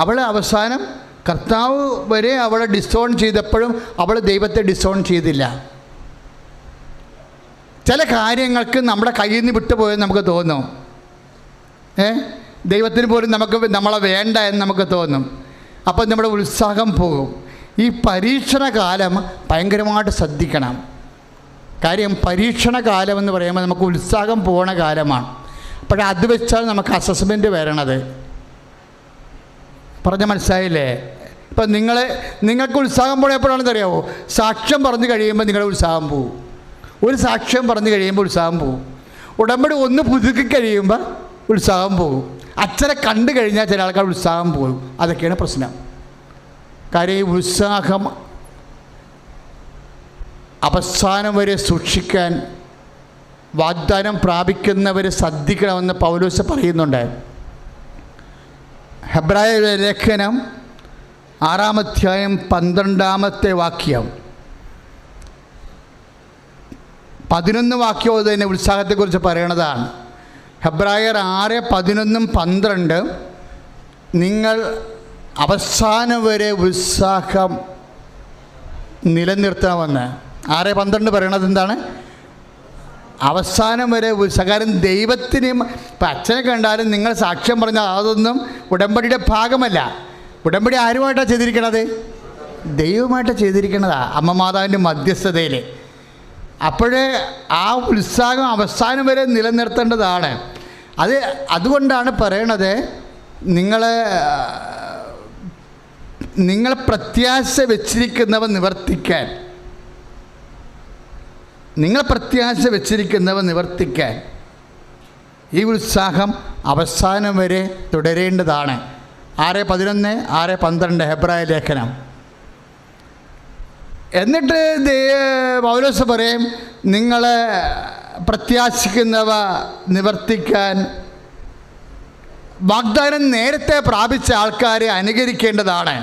അവൾ അവസാനം കർത്താവ് വരെ അവളെ ഡിസോൺ ചെയ്തപ്പോഴും അവൾ ദൈവത്തെ ഡിസോൺ ചെയ്തില്ല. ചില കാര്യങ്ങൾക്ക് നമ്മുടെ കയ്യിൽ നിന്ന് വിട്ടുപോയെന്ന് നമുക്ക് തോന്നും. ദൈവത്തിന് പോലും നമ്മളെ വേണ്ട എന്ന് നമുക്ക് തോന്നും. അപ്പോൾ നമ്മുടെ ഉത്സാഹം പോകും. ഈ പരീക്ഷണ കാലം ഭയങ്കരമായിട്ട് ശ്രദ്ധിക്കണം. കാര്യം പരീക്ഷണ കാലം എന്ന് പറയുമ്പോൾ നമുക്ക് ഉത്സാഹം പോണ കാലമാണ്. അപ്പോൾ അത് വെച്ചാൽ നമുക്ക് അസസ്മെൻറ്റ് വരണത്. പറഞ്ഞ മനസ്സിലായില്ലേ? ഇപ്പം നിങ്ങൾക്ക് ഉത്സാഹം പോകണം എപ്പോഴാണെന്ന് അറിയാമോ? സാക്ഷ്യം പറഞ്ഞു കഴിയുമ്പോൾ നിങ്ങളുടെ ഉത്സാഹം പോവും. ഒരു സാക്ഷ്യം പറഞ്ഞു കഴിയുമ്പോൾ ഉത്സാഹം പോവും. ഉടമ്പടി ഒന്ന് പുതുക്കി കഴിയുമ്പോൾ ഉത്സാഹം പോകും. അച്ഛനെ കണ്ടു കഴിഞ്ഞാൽ ചില ആൾക്കാർ ഉത്സാഹം പോകും. അതൊക്കെയാണ് പ്രശ്നം. കാര്യം ഈ ഉത്സാഹം അവസാനം വരെ സൂക്ഷിക്കാൻ വാഗ്ദാനം പ്രാപിക്കുന്നവർ ശ്രദ്ധിക്കണമെന്ന് പൗലോസ് പറയുന്നുണ്ട്. ഹെബ്രായ ലേഖനം 6-ാം അധ്യായം 12-ാമത്തെ വാക്യം, 11 വാക്യവും തന്നെ ഉത്സാഹത്തെക്കുറിച്ച് പറയണതാണ്. ഹെബ്രായർ 6:11-12 നിങ്ങൾ അവസാനം വരെ ഉത്സാഹം നിലനിർത്തണമെന്ന്. 6:12 പറയണത് എന്താണ്? അവസാനം വരെ ഉത്സാഹം. ദൈവത്തിനെയും ഇപ്പം അച്ഛനെ കണ്ടാലും നിങ്ങൾ സാക്ഷ്യം പറഞ്ഞാൽ അതൊന്നും ഉടമ്പടിയുടെ ഭാഗമല്ല. ഉടമ്പടി ആരുമായിട്ടാണ് ചെയ്തിരിക്കണത്? ദൈവമായിട്ടാണ് ചെയ്തിരിക്കണതാണ്, അമ്മ മാതാവിൻ്റെ മധ്യസ്ഥതയിൽ. അപ്പോഴേ ആ ഉത്സാഹം അവസാനം വരെ നിലനിർത്തേണ്ടതാണ്. അതുകൊണ്ടാണ് പറയണത്, നിങ്ങൾ പ്രത്യാശ വെച്ചിരിക്കുന്നവ നിവർത്തിക്കാൻ, ഈ ഉത്സാഹം അവസാനം വരെ തുടരേണ്ടതാണ്. 6:11, 6:12 ഹെബ്രായ ലേഖനം. എന്നിട്ട് പൗലോസ് പറയും, നിങ്ങൾ പ്രത്യാശിക്കുന്നവ നിവർത്തിക്കാൻ വാഗ്ദാനം നേരത്തെ പ്രാപിച്ച ആൾക്കാരെ അനുകരിക്കേണ്ടതാണ്.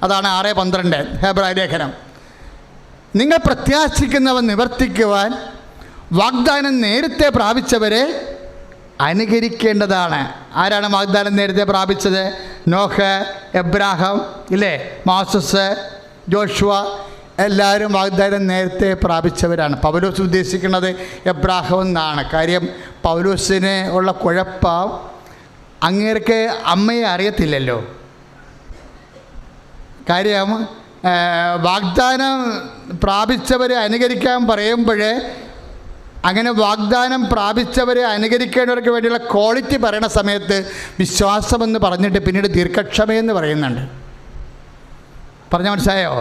അതാണ് 6:12 ഹെബ്രായ ലേഖനം. നിങ്ങൾ പ്രത്യാശിക്കുന്നവ നിവർത്തിക്കുവാൻ വാഗ്ദാനം നേരത്തെ പ്രാപിച്ചവരെ അനുകരിക്കേണ്ടതാണ്. ആരാണ് വാഗ്ദാനം നേരത്തെ പ്രാപിച്ചത്? നോഹ്, എബ്രാഹാം, ഇല്ലേ, മോസസ്, ജോഷുവ, എല്ലാവരും വാഗ്ദാനം നേരത്തെ പ്രാപിച്ചവരാണ്. പൗലോസ് ഉദ്ദേശിക്കുന്നത് എബ്രാഹാം എന്നാണ്. കാര്യം പൗലോസിന് ഉള്ള കുഴപ്പം, അങ്ങേർക്ക് അമ്മയെ അറിയത്തില്ലല്ലോ. കാര്യം വാഗ്ദാനം പ്രാപിച്ചവരെ അനുകരിക്കാൻ പറയുമ്പോൾ, അങ്ങനെ വാഗ്ദാനം പ്രാപിച്ചവരെ അനുകരിക്കേണ്ടവർക്ക് വേണ്ടിയുള്ള ക്വാളിറ്റി പറയുന്ന സമയത്ത് വിശ്വാസമെന്ന് പറഞ്ഞിട്ട് പിന്നീട് ദീർഘക്ഷമയെന്ന് പറയുന്നുണ്ട്. പറഞ്ഞാൽ മനസ്സിലായോ?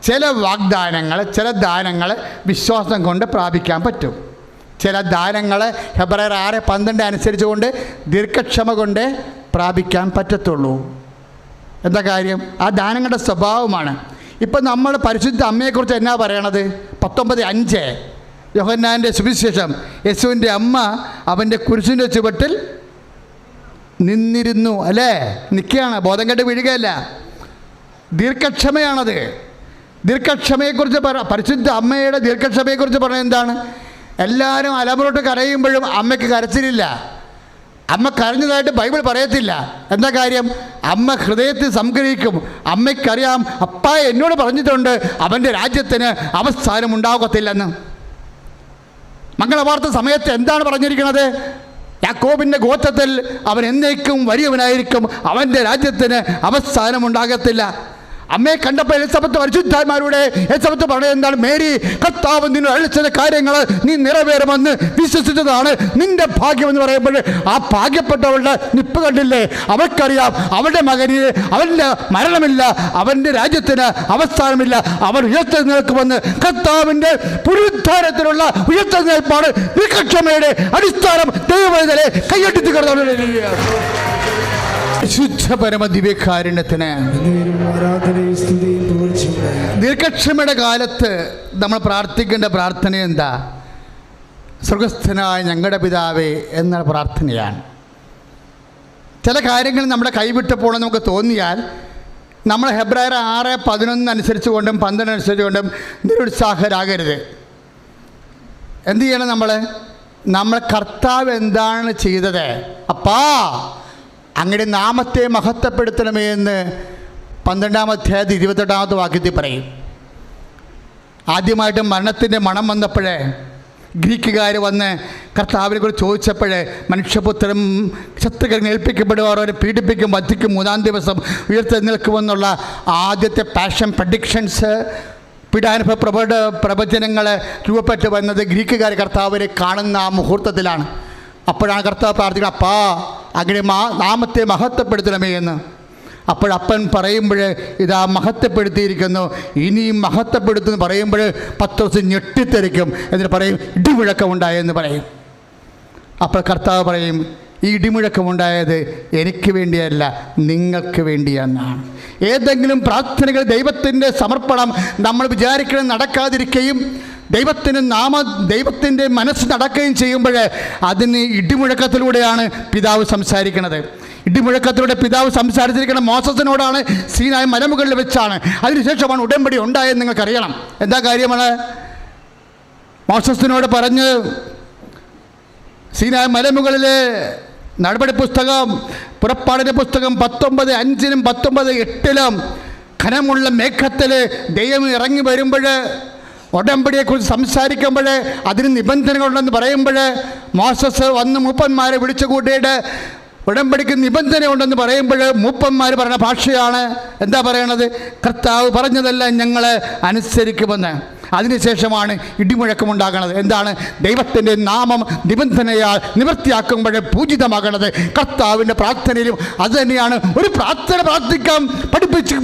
ചില വാഗ്ദാനങ്ങൾ, ചില ദാനങ്ങൾ വിശ്വാസം കൊണ്ട് പ്രാപിക്കാൻ പറ്റും. ചില ദാനങ്ങൾ ഹെബ്രായർ 6:12 അനുസരിച്ച് കൊണ്ട് ദീർഘക്ഷമ കൊണ്ട് പ്രാപിക്കാൻ പറ്റത്തുള്ളൂ. എന്താ കാര്യം? ആ ദാനങ്ങളുടെ സ്വഭാവമാണ്. ഇപ്പം നമ്മൾ പരിശുദ്ധ അമ്മയെക്കുറിച്ച് എന്നാ പറയണത്? 19:5 യോഹന്നാൻ്റെ സുവിശേഷം. യേശുവിൻ്റെ അമ്മ അവൻ്റെ കുരിശിൻ്റെ ചുവട്ടിൽ നിന്നിരുന്നു, അല്ലേ? നിൽക്കുകയാണ്, ബോധം കെട്ട് വീഴുകയല്ല. ദീർഘക്ഷമയാണത്. ദീർഘക്ഷമയെക്കുറിച്ച് പരിശുദ്ധ അമ്മയുടെ ദീർഘക്ഷമയെക്കുറിച്ച് പറഞ്ഞത് എന്താണ്? എല്ലാവരും അലമുറോട്ട് കരയുമ്പോഴും അമ്മയ്ക്ക് കരച്ചിലില്ല. അമ്മ കരഞ്ഞതായിട്ട് ബൈബിൾ പറയത്തില്ല. എന്താ കാര്യം? അമ്മ ഹൃദയത്തിൽ സംഗ്രഹിക്കും. അമ്മയ്ക്കറിയാം, അപ്പാ എന്നോട് പറഞ്ഞിട്ടുണ്ട് അവൻ്റെ രാജ്യത്തിന് അവസാനം ഉണ്ടാകത്തില്ലെന്ന്. മംഗളവാർത്ത സമയത്ത് എന്താണ് പറഞ്ഞിരിക്കുന്നത്? യാക്കോബിൻ്റെ ഗോത്രത്തിൽ അവൻ എന്നേക്കും വലിയവനായിരിക്കും, അവൻ്റെ രാജ്യത്തിന് അവസാനമുണ്ടാകത്തില്ല. അമ്മയെ കണ്ടപ്പോൾ എലിസബത്ത് പരിശുദ്ധാത്മാരുടെ എലിസബത്ത് പറയുന്നത് എന്താണ്? മേരി, കർത്താവ് നിന്നെ അഴിച്ച കാര്യങ്ങൾ നീ നിറവേറുമെന്ന് വിശ്വസിച്ചതാണ് നിന്റെ ഭാഗ്യമെന്ന് പറയുമ്പോൾ, ആ ഭാഗ്യപ്പെട്ടവളുടെ നിപ്പ് കണ്ടില്ലേ? അവൾക്കറിയാം അവളുടെ മകന് അവൻ്റെ മരണമില്ല, അവൻ്റെ രാജ്യത്തിന് അവസാനമില്ല, അവൻ ഉയർത്തെഴുന്നേൽക്കുമെന്ന്. കർത്താവിൻ്റെ പുനരുദ്ധാരത്തിലുള്ള ഉയർത്തെഴുന്നേൽപ്പാണ് ദീർഘക്ഷമയുടെ അടിസ്ഥാനം. ദൈവവേദനെ കൈയടിച്ച് കടന്നു ശുദ്ധ പരമ ദിവ്യകാരുണ്യത്തിന് ദീർഘക്ഷമയുടെ കാലത്ത് നമ്മൾ പ്രാർത്ഥിക്കേണ്ട പ്രാർത്ഥന എന്താ? സ്വർഗസ്ഥനായ ഞങ്ങളുടെ പിതാവേ എന്ന പ്രാർത്ഥനയാണ്. ചില കാര്യങ്ങൾ നമ്മുടെ കൈവിട്ട് പോകണം നമുക്ക് തോന്നിയാൽ നമ്മൾ ഹെബ്രായർ 6:11 അനുസരിച്ച് കൊണ്ടും 12 അനുസരിച്ച് കൊണ്ടും നിരുത്സാഹരാകരുത്. എന്തു ചെയ്യണം? നമ്മൾ കർത്താവ് എന്താണ് ചെയ്തത്? അപ്പാ അങ്ങയുടെ നാമത്തെ മഹത്വപ്പെടുത്തണമേ എന്ന് 12-ാം അധ്യായത്തിൽ 28-ാമത്തെ വാക്യത്തിൽ പറയും. ആദ്യമായിട്ട് മരണത്തിൻ്റെ മണം വന്നപ്പോഴേ ഗ്രീക്കുകാർ വന്ന് കർത്താവിനെ കുറിച്ച് ചോദിച്ചപ്പോഴേ, മനുഷ്യപുത്രൻ ശത്രുക്കൾ ഏൽപ്പിക്കപ്പെടുവാർ, അവരെ പീഡിപ്പിക്കും, വധിക്കും, 3-ാം ദിവസം ഉയർത്തെഴുന്നേൽക്കുമെന്നുള്ള ആദ്യത്തെ പാഷൻ പ്രഡിക്ഷൻസ്, പീഡാനുഭവ പ്രവചനങ്ങൾ രൂപപ്പെട്ട് വന്നത് ഗ്രീക്കുകാർ കർത്താവിനെ കാണുന്ന ആ മുഹൂർത്തത്തിലാണ്. അപ്പോഴാണ് കർത്താവ് പ്രാർത്ഥിക്കുന്നത്, അപ്പാ അങ്ങനെ നാമത്തെ മഹത്വപ്പെടുത്തണമേ എന്ന്. അപ്പോഴപ്പൻ പറയുമ്പോൾ ഇതാ മഹത്വപ്പെടുത്തിയിരിക്കുന്നു, ഇനിയും മഹത്വപ്പെടുത്തുമെന്ന് പറയുമ്പോൾ പത്രോസ് ഞെട്ടിത്തെറിക്കും. എന്നിട്ട് പറയും ഇടിമുഴക്കമുണ്ടായെന്ന് പറയും. അപ്പോൾ കർത്താവ് പറയും ഈ ഇടിമുഴക്കമുണ്ടായത് എനിക്ക് വേണ്ടിയല്ല, നിങ്ങൾക്ക് വേണ്ടിയെന്നാണ്. ഏതെങ്കിലും പ്രാർത്ഥനകൾ ദൈവത്തിൻ്റെ സമർപ്പണം നമ്മൾ വിചാരിക്കണം നടക്കാതിരിക്കുകയും ദൈവത്തിൻ്റെ മനസ്സ് നടക്കുകയും ചെയ്യുമ്പോൾ അതിന് ഇടിമുഴക്കത്തിലൂടെയാണ് പിതാവ് സംസാരിക്കുന്നത്. ഇടിമുഴക്കത്തിലൂടെ പിതാവ് സംസാരിച്ചിരിക്കുന്ന മോസസിനോടാണ്, സീനായ് മലമുകളിൽ വെച്ചാണ്. അതിനുശേഷമാണ് ഉടമ്പടി ഉണ്ടായെന്ന് നിങ്ങൾക്കറിയണം. എന്താ കാര്യമാണ്? മോസസിനോട് പറഞ്ഞ് സീനായ് മലമുകളിലെ നടപടി പുസ്തകം, പുറപ്പാടിൻ്റെ പുസ്തകം 19:5 19:8 ഘനമുള്ള മേഘത്തിൽ ദൈവം ഇറങ്ങി വരുമ്പോൾ, ഉടമ്പടിയെക്കുറിച്ച് സംസാരിക്കുമ്പോൾ, അതിന് നിബന്ധനകളുണ്ടെന്ന് പറയുമ്പോൾ, മോസസ് വന്ന് മൂപ്പന്മാരെ വിളിച്ചു കൂട്ടിയിട്ട് ഉടമ്പടിക്ക് നിബന്ധനയുണ്ടെന്ന് പറയുമ്പോൾ മൂപ്പന്മാർ പറഞ്ഞ ഭാഷയാണ്. എന്താ പറയണത്? കർത്താവ് പറഞ്ഞതെല്ലാം ഞങ്ങൾ അനുസരിക്കുമെന്ന്. അതിനുശേഷമാണ് ഇടിമുഴക്കമുണ്ടാകണത്. എന്താണ്? ദൈവത്തിൻ്റെ നാമം നിബന്ധനയാൽ നിവൃത്തിയാക്കുമ്പോൾ പൂജിതമാകണത്. കർത്താവിൻ്റെ പ്രാർത്ഥനയിലും അത് തന്നെയാണ്. ഒരു പ്രാർത്ഥന പ്രാർത്ഥിക്കാൻ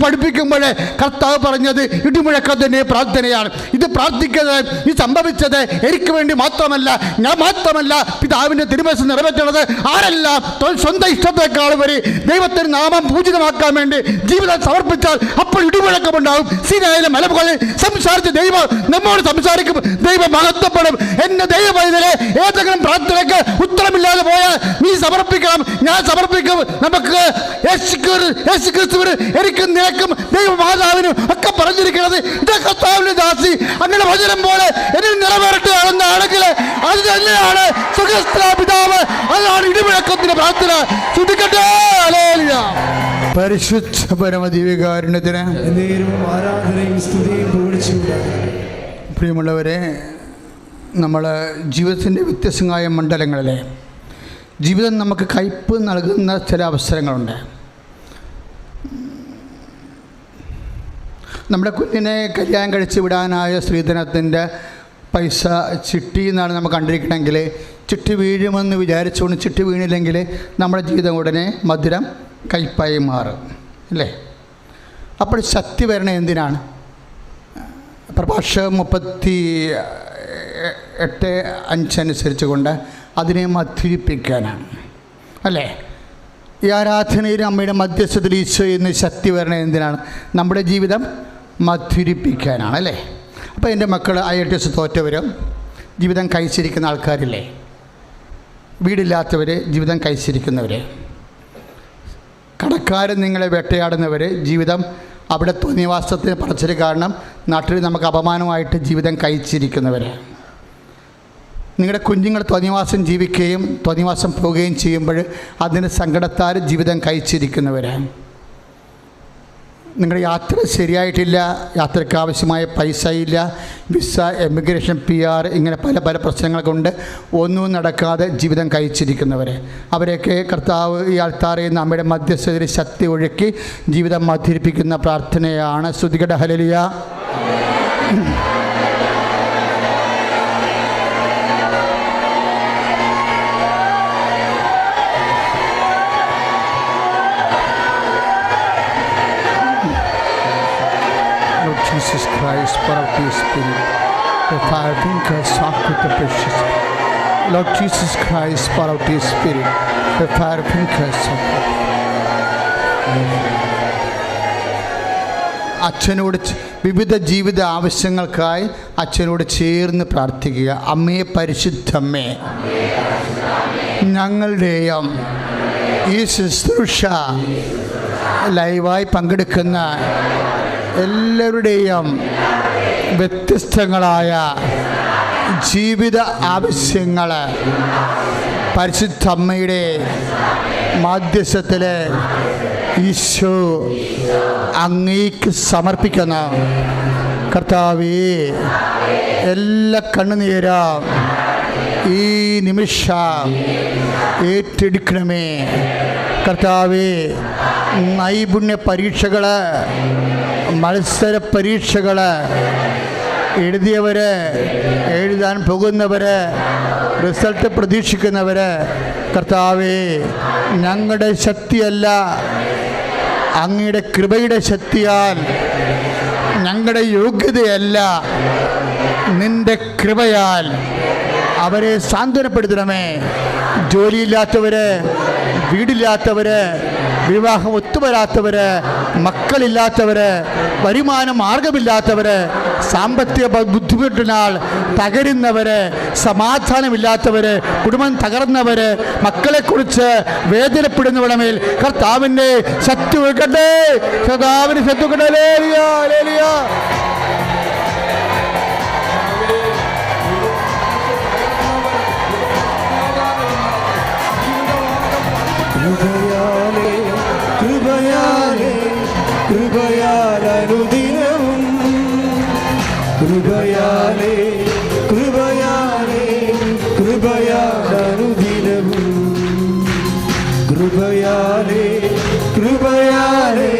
പഠിപ്പിക്കുമ്പോൾ കർത്താവ് പറഞ്ഞത് ഇടിമുഴക്കത്തിൻ്റെ പ്രാർത്ഥനയാണ്. ഇത് പ്രാർത്ഥിക്കുന്നത്, ഇത് സംഭവിച്ചത് എനിക്ക് വേണ്ടി മാത്രമല്ല, ഞാൻ മാത്രമല്ല, പിതാവിൻ്റെ തിരുമനസ്സ് നിറവേറ്റണത് ആരെല്ലാം സ്വന്തം ഇഷ്ടത്തെക്കാൾ വരെ ദൈവത്തിൻ്റെ നാമം പൂജിതമാക്കാൻ വേണ്ടി ജീവിതം സമർപ്പിച്ചാൽ അപ്പോൾ ഇടിമുഴക്കമുണ്ടാകും. സീനായിലെ മലമുകളിൽ സംസാരിച്ച ദൈവം നമ്മോട് സംസാരിക്കും. ദൈവം മഹത്വപ്പെടും. എന്റെ ദൈവമൈതലേ, ഏതെങ്കിലും പ്രാർത്ഥനയ്ക്ക് ഉത്തരമില്ലാതെ പോയാൽ നീ സമർപ്പിക്കണം, ഞാൻ സമർപ്പിക്കും. നമുക്ക് യേശുക്രിസ്തുവിന് എനിക്കും നിനക്കും ദൈവമാതാവിനും ഒക്കെ പറഞ്ഞിരിക്കുന്നത് ഇതൊക്കെ കർത്താവിന്റെ ദാസി അങ്ങനെ വചനം പോലെ എന്നിൽ നിറവേറട്ടെയാണെന്നാണെങ്കിൽ അത് തന്നെയാണ് സുഖസ്ഥാപിതാവ്. അതാണ് ഇടിമുഴക്കത്തിന്റെ പ്രാർത്ഥന. ശ്രദ്ധിക്കട്ടെ. പരിശുദ്ധ പരമദിവ്യകാരുണ്യത്തിന് ആരാധനയും സ്തുതിയും പുകഴ്ചയും. പ്രിയമുള്ളവരെ, നമ്മൾ ജീവിതത്തിൻ്റെ വ്യത്യസ്തമായ മണ്ഡലങ്ങളിലെ ജീവിതം നമുക്ക് കയ്പ് നൽകുന്ന ചില അവസരങ്ങളുണ്ട്. നമ്മുടെ കുഞ്ഞിനെ കല്യാണം കഴിച്ച് വിടാനായ സ്ത്രീധനത്തിൻ്റെ പൈസ ചിട്ടി എന്നാണ് നമ്മൾ കണ്ടിരിക്കണമെങ്കിൽ, ചിട്ടി വീഴുമെന്ന് വിചാരിച്ചുകൊണ്ട് ചിട്ടി വീണില്ലെങ്കിൽ നമ്മുടെ ജീവിതം ഉടനെ മധുരം കയ്പായി മാറും, അല്ലേ? അപ്പോൾ ശക്തി വരണ എന്തിനാണ്? പ്രഭാഷകം 38:5 അനുസരിച്ച് കൊണ്ട് അതിനെ മധുരിപ്പിക്കാനാണ്, അല്ലേ? ഈ ആരാധനയിലും അമ്മയുടെ മധ്യസ്ഥത്തിൽ ഈശോ എന്ന് ശക്തി വരണത് എന്തിനാണ്? നമ്മുടെ ജീവിതം മധുരിപ്പിക്കാനാണ്, അല്ലേ? അപ്പോൾ എൻ്റെ മക്കൾ IELTS തോറ്റവരും ജീവിതം കഴിച്ചിരിക്കുന്ന ആൾക്കാരില്ലേ, വീടില്ലാത്തവർ, ജീവിതം കഴിച്ചിരിക്കുന്നവർ, കടക്കാരൻ നിങ്ങളെ വേട്ടയാടുന്നവർ, ജീവിതം അവിടെ തോന്നിവാസത്തിന് പറച്ചിൽ കാരണം നാട്ടിൽ നമുക്ക് അപമാനമായിട്ട് ജീവിതം കഴിച്ചിരിക്കുന്നവർ, നിങ്ങളുടെ കുഞ്ഞുങ്ങൾ തോന്നിവാസം ജീവിക്കുകയും തോന്നിവാസം പോവുകയും ചെയ്യുമ്പോൾ അതിന് സങ്കടത്താൽ ജീവിതം കഴിച്ചിരിക്കുന്നവർ, നിങ്ങളുടെ യാത്ര ശരിയായിട്ടില്ല, യാത്രയ്ക്ക് ആവശ്യമായ പൈസ ഇല്ല, വിസ, എമിഗ്രേഷൻ, PR ഇങ്ങനെ പല പല പ്രശ്നങ്ങൾ കൊണ്ട് ഒന്നും നടക്കാതെ ജീവിതം കഴിച്ചിരിക്കുന്നവർ, അവരെയൊക്കെ കർത്താവ് ഈ ആൾത്താറിൽ നിന്ന് അമ്മയുടെ മധ്യസ്ഥതയിൽ ശക്തി ഒഴുക്കി ജീവിതം മധുരിപ്പിക്കുന്ന പ്രാർത്ഥനയാണ്. സ്തുതിക്കട്ടെ. Hallelujah. Jesus Christ, pour out your Spirit. The fire fingers soft with the precious. Lord Jesus Christ, pour out your Spirit. The fire fingers soft. അച്ഛനോട് വിവിധ ജീവിത ആവശ്യങ്ങൾക്കായി അച്ഛനോട് ചേർന്ന് പ്രാർത്ഥിക്കുക. അമ്മയെ, പരിശുദ്ധമ്മേ, ഞങ്ങളുടെയും ഈ ശുശ്രൂഷ ലൈവായി പങ്കെടുക്കുന്ന എല്ലാവരുടെയും വ്യത്യസ്തങ്ങളായ ജീവിത ആവശ്യങ്ങൾ പരിശുദ്ധ അമ്മയുടെ മാധ്യസ്ഥത്തിൽ ഈശോ അങ്ങേക്ക് സമർപ്പിക്കുന്ന കർത്താവേ, എല്ലാ കണ്ണുനീരും ഈ നിമിഷം ഏറ്റെടുക്കണമേ കർത്താവേ. നൈപുണ്യ പരീക്ഷകൾ, മത്സര പരീക്ഷകൾ എഴുതിയവർ, എഴുതാൻ പോകുന്നവർ, റിസൾട്ട് പ്രതീക്ഷിക്കുന്നവർ, കർത്താവേ, ഞങ്ങളുടെ ശക്തിയല്ല അങ്ങയുടെ കൃപയുടെ ശക്തിയാൽ, ഞങ്ങളുടെ യോഗ്യതയല്ല, നിൻ്റെ കൃപയാൽ അവരെ സാന്ത്വനപ്പെടുത്തണമേ. ജോലിയില്ലാത്തവർ, വീടില്ലാത്തവർ, വിവാഹം ഒത്തുവരാത്തവർ, മക്കളില്ലാത്തവർ, വരുമാന മാർഗമില്ലാത്തവർ, സാമ്പത്തിക ബുദ്ധിമുട്ടിനാൽ തകരുന്നവർ, സമാധാനമില്ലാത്തവർ, കുടുംബം തകർന്നവർ, മക്കളെക്കുറിച്ച് വേദനപ്പെടുന്നവരുടെ മേൽ കർത്താവിൻ്റെ ശക്തി വെക്കട്ടെ. കർത്താവിൻ്റെ ശക്തി വെക്കട്ടെ. ഹല്ലേലൂയ, ഹല്ലേലൂയ. കൃപയാലേ കൃപയാലേ കൃപയാലനുദിനവും, കൃപയാലേ കൃപയാലേ കൃപയാലനുദിനവും, കൃപയാലേ കൃപയാലേ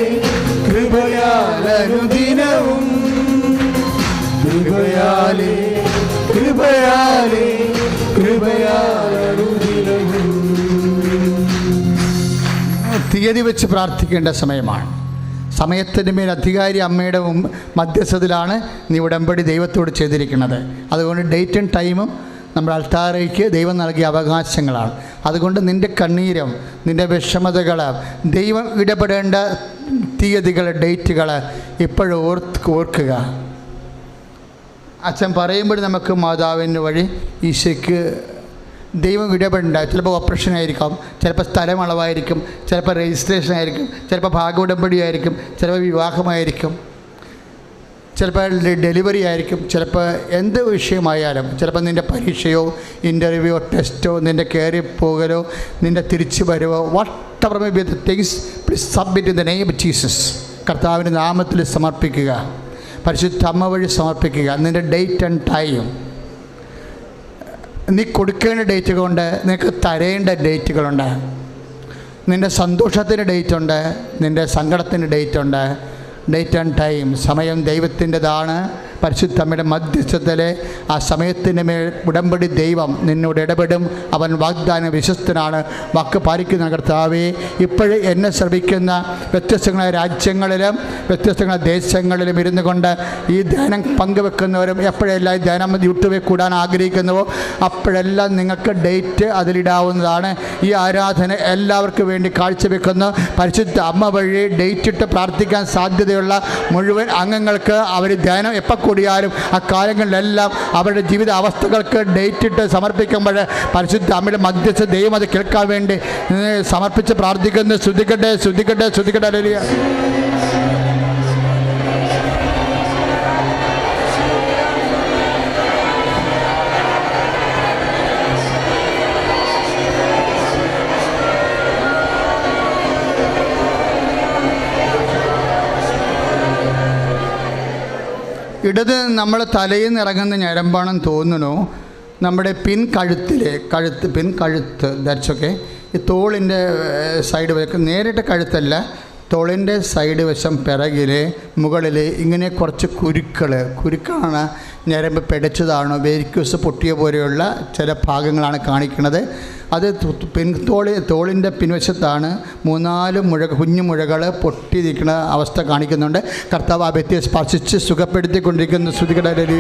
കൃപയാലനുദിനവും, കൃപയാലേ കൃപയാലേ കൃപയാലനുദിനവും. തീയതി വെച്ച് പ്രാർത്ഥിക്കേണ്ട സമയമാണ്. സമയത്തിൻ്റെ മേൽ അധികാരി അമ്മയുടെ മധ്യസ്ഥത്തിലാണ് നീ ഉടമ്പടി ദൈവത്തോട് ചെയ്തിരിക്കുന്നത്. അതുകൊണ്ട് ഡേറ്റും ടൈമും നമ്മുടെ അൾത്താരയ്ക്ക് ദൈവം നൽകിയ അവകാശങ്ങളാണ്. അതുകൊണ്ട് നിൻ്റെ കണ്ണീരും നിൻ്റെ വിഷമതകൾ, ദൈവം ഇടപെടേണ്ട തീയതികൾ, ഡേറ്റുകൾ ഇപ്പോഴും ഓർക്കുക. അച്ഛൻ പറയുമ്പോൾ നമുക്ക് മാതാവിന് വഴി ഈശോയ്ക്ക് ദൈവം ഇടപെടേണ്ട. ചിലപ്പോൾ ഓപ്പറേഷൻ ആയിരിക്കാം, ചിലപ്പോൾ സ്ഥലം അളവായിരിക്കും, ചിലപ്പോൾ രജിസ്ട്രേഷൻ ആയിരിക്കും, ചിലപ്പോൾ ഭാഗോടമ്പടി ആയിരിക്കും, ചിലപ്പോൾ വിവാഹമായിരിക്കും, ചിലപ്പോൾ ഡെലിവറി ആയിരിക്കും, ചിലപ്പോൾ എന്ത് വിഷയമായാലും, ചിലപ്പോൾ നിൻ്റെ പരീക്ഷയോ ഇൻ്റർവ്യൂയോ ടെസ്റ്റോ നിൻ്റെ കയറി പോകലോ നിൻ്റെ തിരിച്ചു വരവോ, whatever may be the things, please submit in the name of Jesus. കർത്താവിൻ്റെ നാമത്തിൽ സമർപ്പിക്കുക, പരിശുദ്ധ അമ്മ വഴി സമർപ്പിക്കുക. നിൻ്റെ ഡേറ്റ് ആൻഡ് ടൈം, നീ കൊടുക്കേണ്ട ഡേറ്റുകളുണ്ട്, നിനക്ക് തരേണ്ട ഡേറ്റുകളുണ്ട്. നിൻ്റെ സന്തോഷത്തിൻ്റെ ഡേറ്റുണ്ട്, നിൻ്റെ സങ്കടത്തിൻ്റെ ഡേറ്റുണ്ട്. ഡേറ്റ് ആൻഡ് ടൈം, സമയം ദൈവത്തിൻ്റെതാണ്. പരിശുദ്ധ അമ്മയുടെ മധ്യസ്ഥത്തിലെ ആ സമയത്തിൻ്റെ മേൽ ഉടമ്പടി ദൈവം നിന്നോട് ഇടപെടും. അവൻ വാഗ്ദാന വിശ്വസ്തനാണ്, വാക്ക് പാലിക്കുന്ന കർത്താവേ. ഇപ്പോഴും എന്നെ ശ്രമിക്കുന്ന വ്യത്യസ്തങ്ങളായ രാജ്യങ്ങളിലും വ്യത്യസ്തങ്ങളായ ദേശങ്ങളിലും ഇരുന്നു കൊണ്ട് ഈ ധ്യാനം പങ്കുവെക്കുന്നവരും എപ്പോഴെല്ലാം ഈ ധ്യാനം യൂട്യൂബിൽ കൂടാൻ ആഗ്രഹിക്കുന്നുവോ അപ്പോഴെല്ലാം നിങ്ങൾക്ക് ഡേറ്റ് അതിലിടാവുന്നതാണ്. ഈ ആരാധന എല്ലാവർക്കും വേണ്ടി കാഴ്ചവെക്കുന്നു. പരിശുദ്ധ അമ്മ വഴി ഡേറ്റ് ഇട്ട് പ്രാർത്ഥിക്കാൻ സാധ്യതയുള്ള മുഴുവൻ അംഗങ്ങൾക്ക് അവർ ധ്യാനം എപ്പോൾ കൂടിയാലും ആ കാലങ്ങളിലെല്ലാം അവരുടെ ജീവിത അവസ്ഥകൾക്ക് ഡേറ്റ് ഇട്ട് സമർപ്പിക്കുമ്പോൾ പരിശുദ്ധ അമ്മയുടെ മധ്യസ്ഥ ദൈവം അത് കേൾക്കാൻ വേണ്ടി സമർപ്പിച്ച് പ്രാർത്ഥിക്കുന്നു. ശ്രദ്ധിക്കട്ടെ, ശ്രദ്ധിക്കട്ടെ, ശ്രദ്ധിക്കട്ടെ. ഹല്ലേലൂയ. ഇടത് നമ്മൾ തലയിൽ നിന്ന് ഇറങ്ങുന്ന ഞരമ്പാണെന്ന് തോന്നുന്നു. നമ്മുടെ പിൻകഴുത്ത് ധരിച്ചൊക്കെ ഈ തോളിൻ്റെ സൈഡ് വശം, നേരിട്ട് കഴുത്തല്ല, തോളിൻ്റെ സൈഡ് വശം പിറകിൽ മുകളിൽ ഇങ്ങനെ കുറച്ച് കുരുക്കാണ്. ഞരമ്പ് പിടച്ചതാണോ വേരിക്കോസ് പൊട്ടിയ പോലെയുള്ള ചില ഭാഗങ്ങളാണ് കാണിക്കുന്നത്. അത് തോളിൻ്റെ പിൻവശത്താണ് 3-4 കുഞ്ഞു മുഴകൾ പൊട്ടിയിരിക്കുന്ന അവസ്ഥ കാണിക്കുന്നുണ്ട്. കർത്താവ് ആ വ്യക്തിയെ സ്പർശിച്ച് സുഖപ്പെടുത്തിക്കൊണ്ടിരിക്കുന്ന ശ്രുതികടലിൽ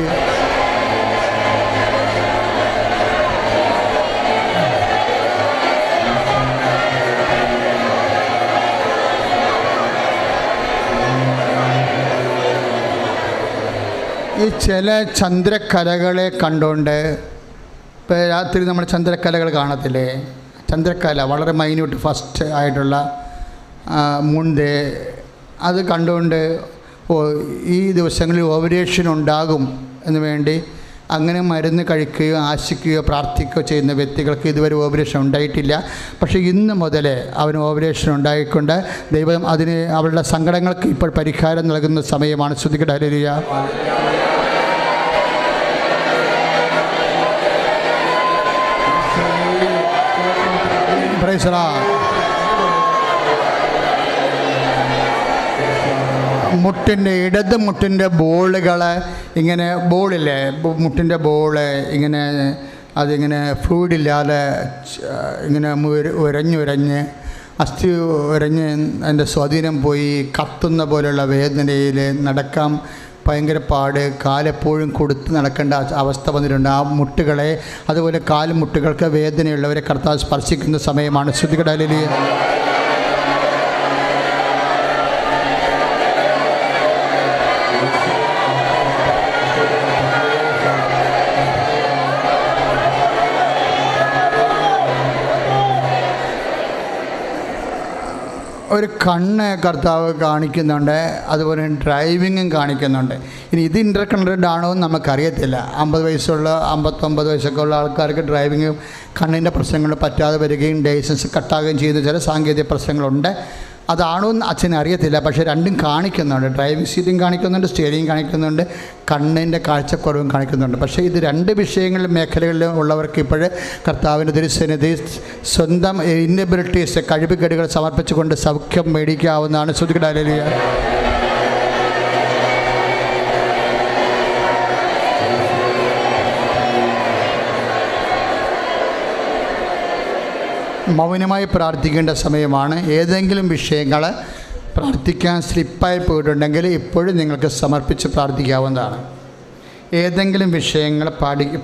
ഈ ചില ചന്ദ്രക്കലകളെ കണ്ടുകൊണ്ട്, ഇപ്പോൾ രാത്രി നമ്മൾ ചന്ദ്രക്കലകൾ കാണത്തില്ലേ, ചന്ദ്രക്കല വളരെ മൈന്യൂട്ട് ഫസ്റ്റ് ആയിട്ടുള്ള മുൻപേ അത് കണ്ടുകൊണ്ട് ഈ ദിവസങ്ങളിൽ ഓവറേഷൻ ഉണ്ടാകും എന്ന് വേണ്ടി അങ്ങനെ മരുന്ന് കഴിക്കുകയോ ആശിക്കുകയോ പ്രാർത്ഥിക്കുകയോ ചെയ്യുന്ന വ്യക്തികൾക്ക് ഇതുവരെ ഓവറേഷൻ ഉണ്ടായിട്ടില്ല. പക്ഷേ ഇന്ന് മുതൽ അവന് ഓവറേഷൻ ഉണ്ടായിക്കൊണ്ട് ദൈവം അതിന് അവരുടെ സങ്കടങ്ങൾക്ക് ഇപ്പോൾ പരിഹാരം നൽകുന്ന സമയമാണ്. ശ്രുതികട ഹല്ലേലൂയ. Praise the Lord. ഇടത് മുട്ടിൻ്റെ ബോളുകൾ ഇങ്ങനെ, ബോളില്ലേ, മുട്ടിൻ്റെ ബോള് ഇങ്ങനെ അതിങ്ങനെ ഫ്ലൂയിഡില്ലാതെ ഇങ്ങനെ ഉരഞ്ഞ് അസ്ഥി ഉരഞ്ഞ് അതിൻ്റെ സ്വാധീനം പോയി, കത്തുന്ന പോലെയുള്ള വേദനയിൽ നടക്കാൻ ഭയങ്കര പാട്, കാലെപ്പോഴും കൊടുത്ത് നടക്കേണ്ട അവസ്ഥ വന്നിട്ടുണ്ട്. ആ മുട്ടുകളെ, അതുപോലെ കാൽമുട്ടുകൾക്ക് വേദനയുള്ളവരെ കർത്താവ് സ്പർശിക്കുന്ന സമയമാണ്. ശ്രുതികടലിൽ ഒരു കണ്ണ് കർത്താവ് കാണിക്കുന്നുണ്ട്, അതുപോലെ ഡ്രൈവിങ്ങും കാണിക്കുന്നുണ്ട്. ഇനി ഇത് ഇൻ്റർകണക്റ്റഡ് ആണോ എന്ന് നമുക്കറിയത്തില്ല. 50 വയസ്സുള്ള 59 വയസ്സൊക്കെ ഉള്ള ആൾക്കാർക്ക് ഡ്രൈവിങ് കണ്ണിൻ്റെ പ്രശ്നങ്ങൾ പറ്റാതെ വരികയും ലൈസൻസ് കട്ടാകുകയും ചെയ്യുന്ന ചില സാങ്കേതിക പ്രശ്നങ്ങളുണ്ട്. അതാണോ എന്ന് അച്ഛന് അറിയത്തില്ല. പക്ഷേ രണ്ടും കാണിക്കുന്നുണ്ട്. ഡ്രൈവിംഗ് സീറ്റും കാണിക്കുന്നുണ്ട്, സ്റ്റിയറിംഗ് കാണിക്കുന്നുണ്ട്, കണ്ണിൻ്റെ കാഴ്ചക്കുറവും കാണിക്കുന്നുണ്ട്. പക്ഷേ ഇത് രണ്ട് വിഷയങ്ങളിൽ മേഖലകളിലും ഉള്ളവർക്ക് ഇപ്പോൾ കർത്താവിൻ്റെ തിരുസന്നിധി സ്വന്തം ഇന്നബിലിറ്റീസ്, കഴിവുകേടുകൾ സമർപ്പിച്ചുകൊണ്ട് സൗഖ്യം മേടിക്കാവുന്നതാണ്. ശ്രുതികട ഹല്ലേലൂയ. മൗനമായി പ്രാർത്ഥിക്കേണ്ട സമയമാണ്. ഏതെങ്കിലും വിഷയങ്ങൾ പ്രാർത്ഥിക്കാൻ സ്ലിപ്പായി പോയിട്ടുണ്ടെങ്കിൽ ഇപ്പോഴും നിങ്ങൾക്ക് സമർപ്പിച്ച് പ്രാർത്ഥിക്കാവുന്നതാണ്. ഏതെങ്കിലും വിഷയങ്ങൾ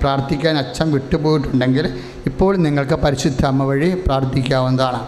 പ്രാർത്ഥിക്കാൻ അച്ഛൻ വിട്ടുപോയിട്ടുണ്ടെങ്കിൽ ഇപ്പോൾ നിങ്ങൾക്ക് പരിശുദ്ധ അമ്മ വഴി പ്രാർത്ഥിക്കാവുന്നതാണ്.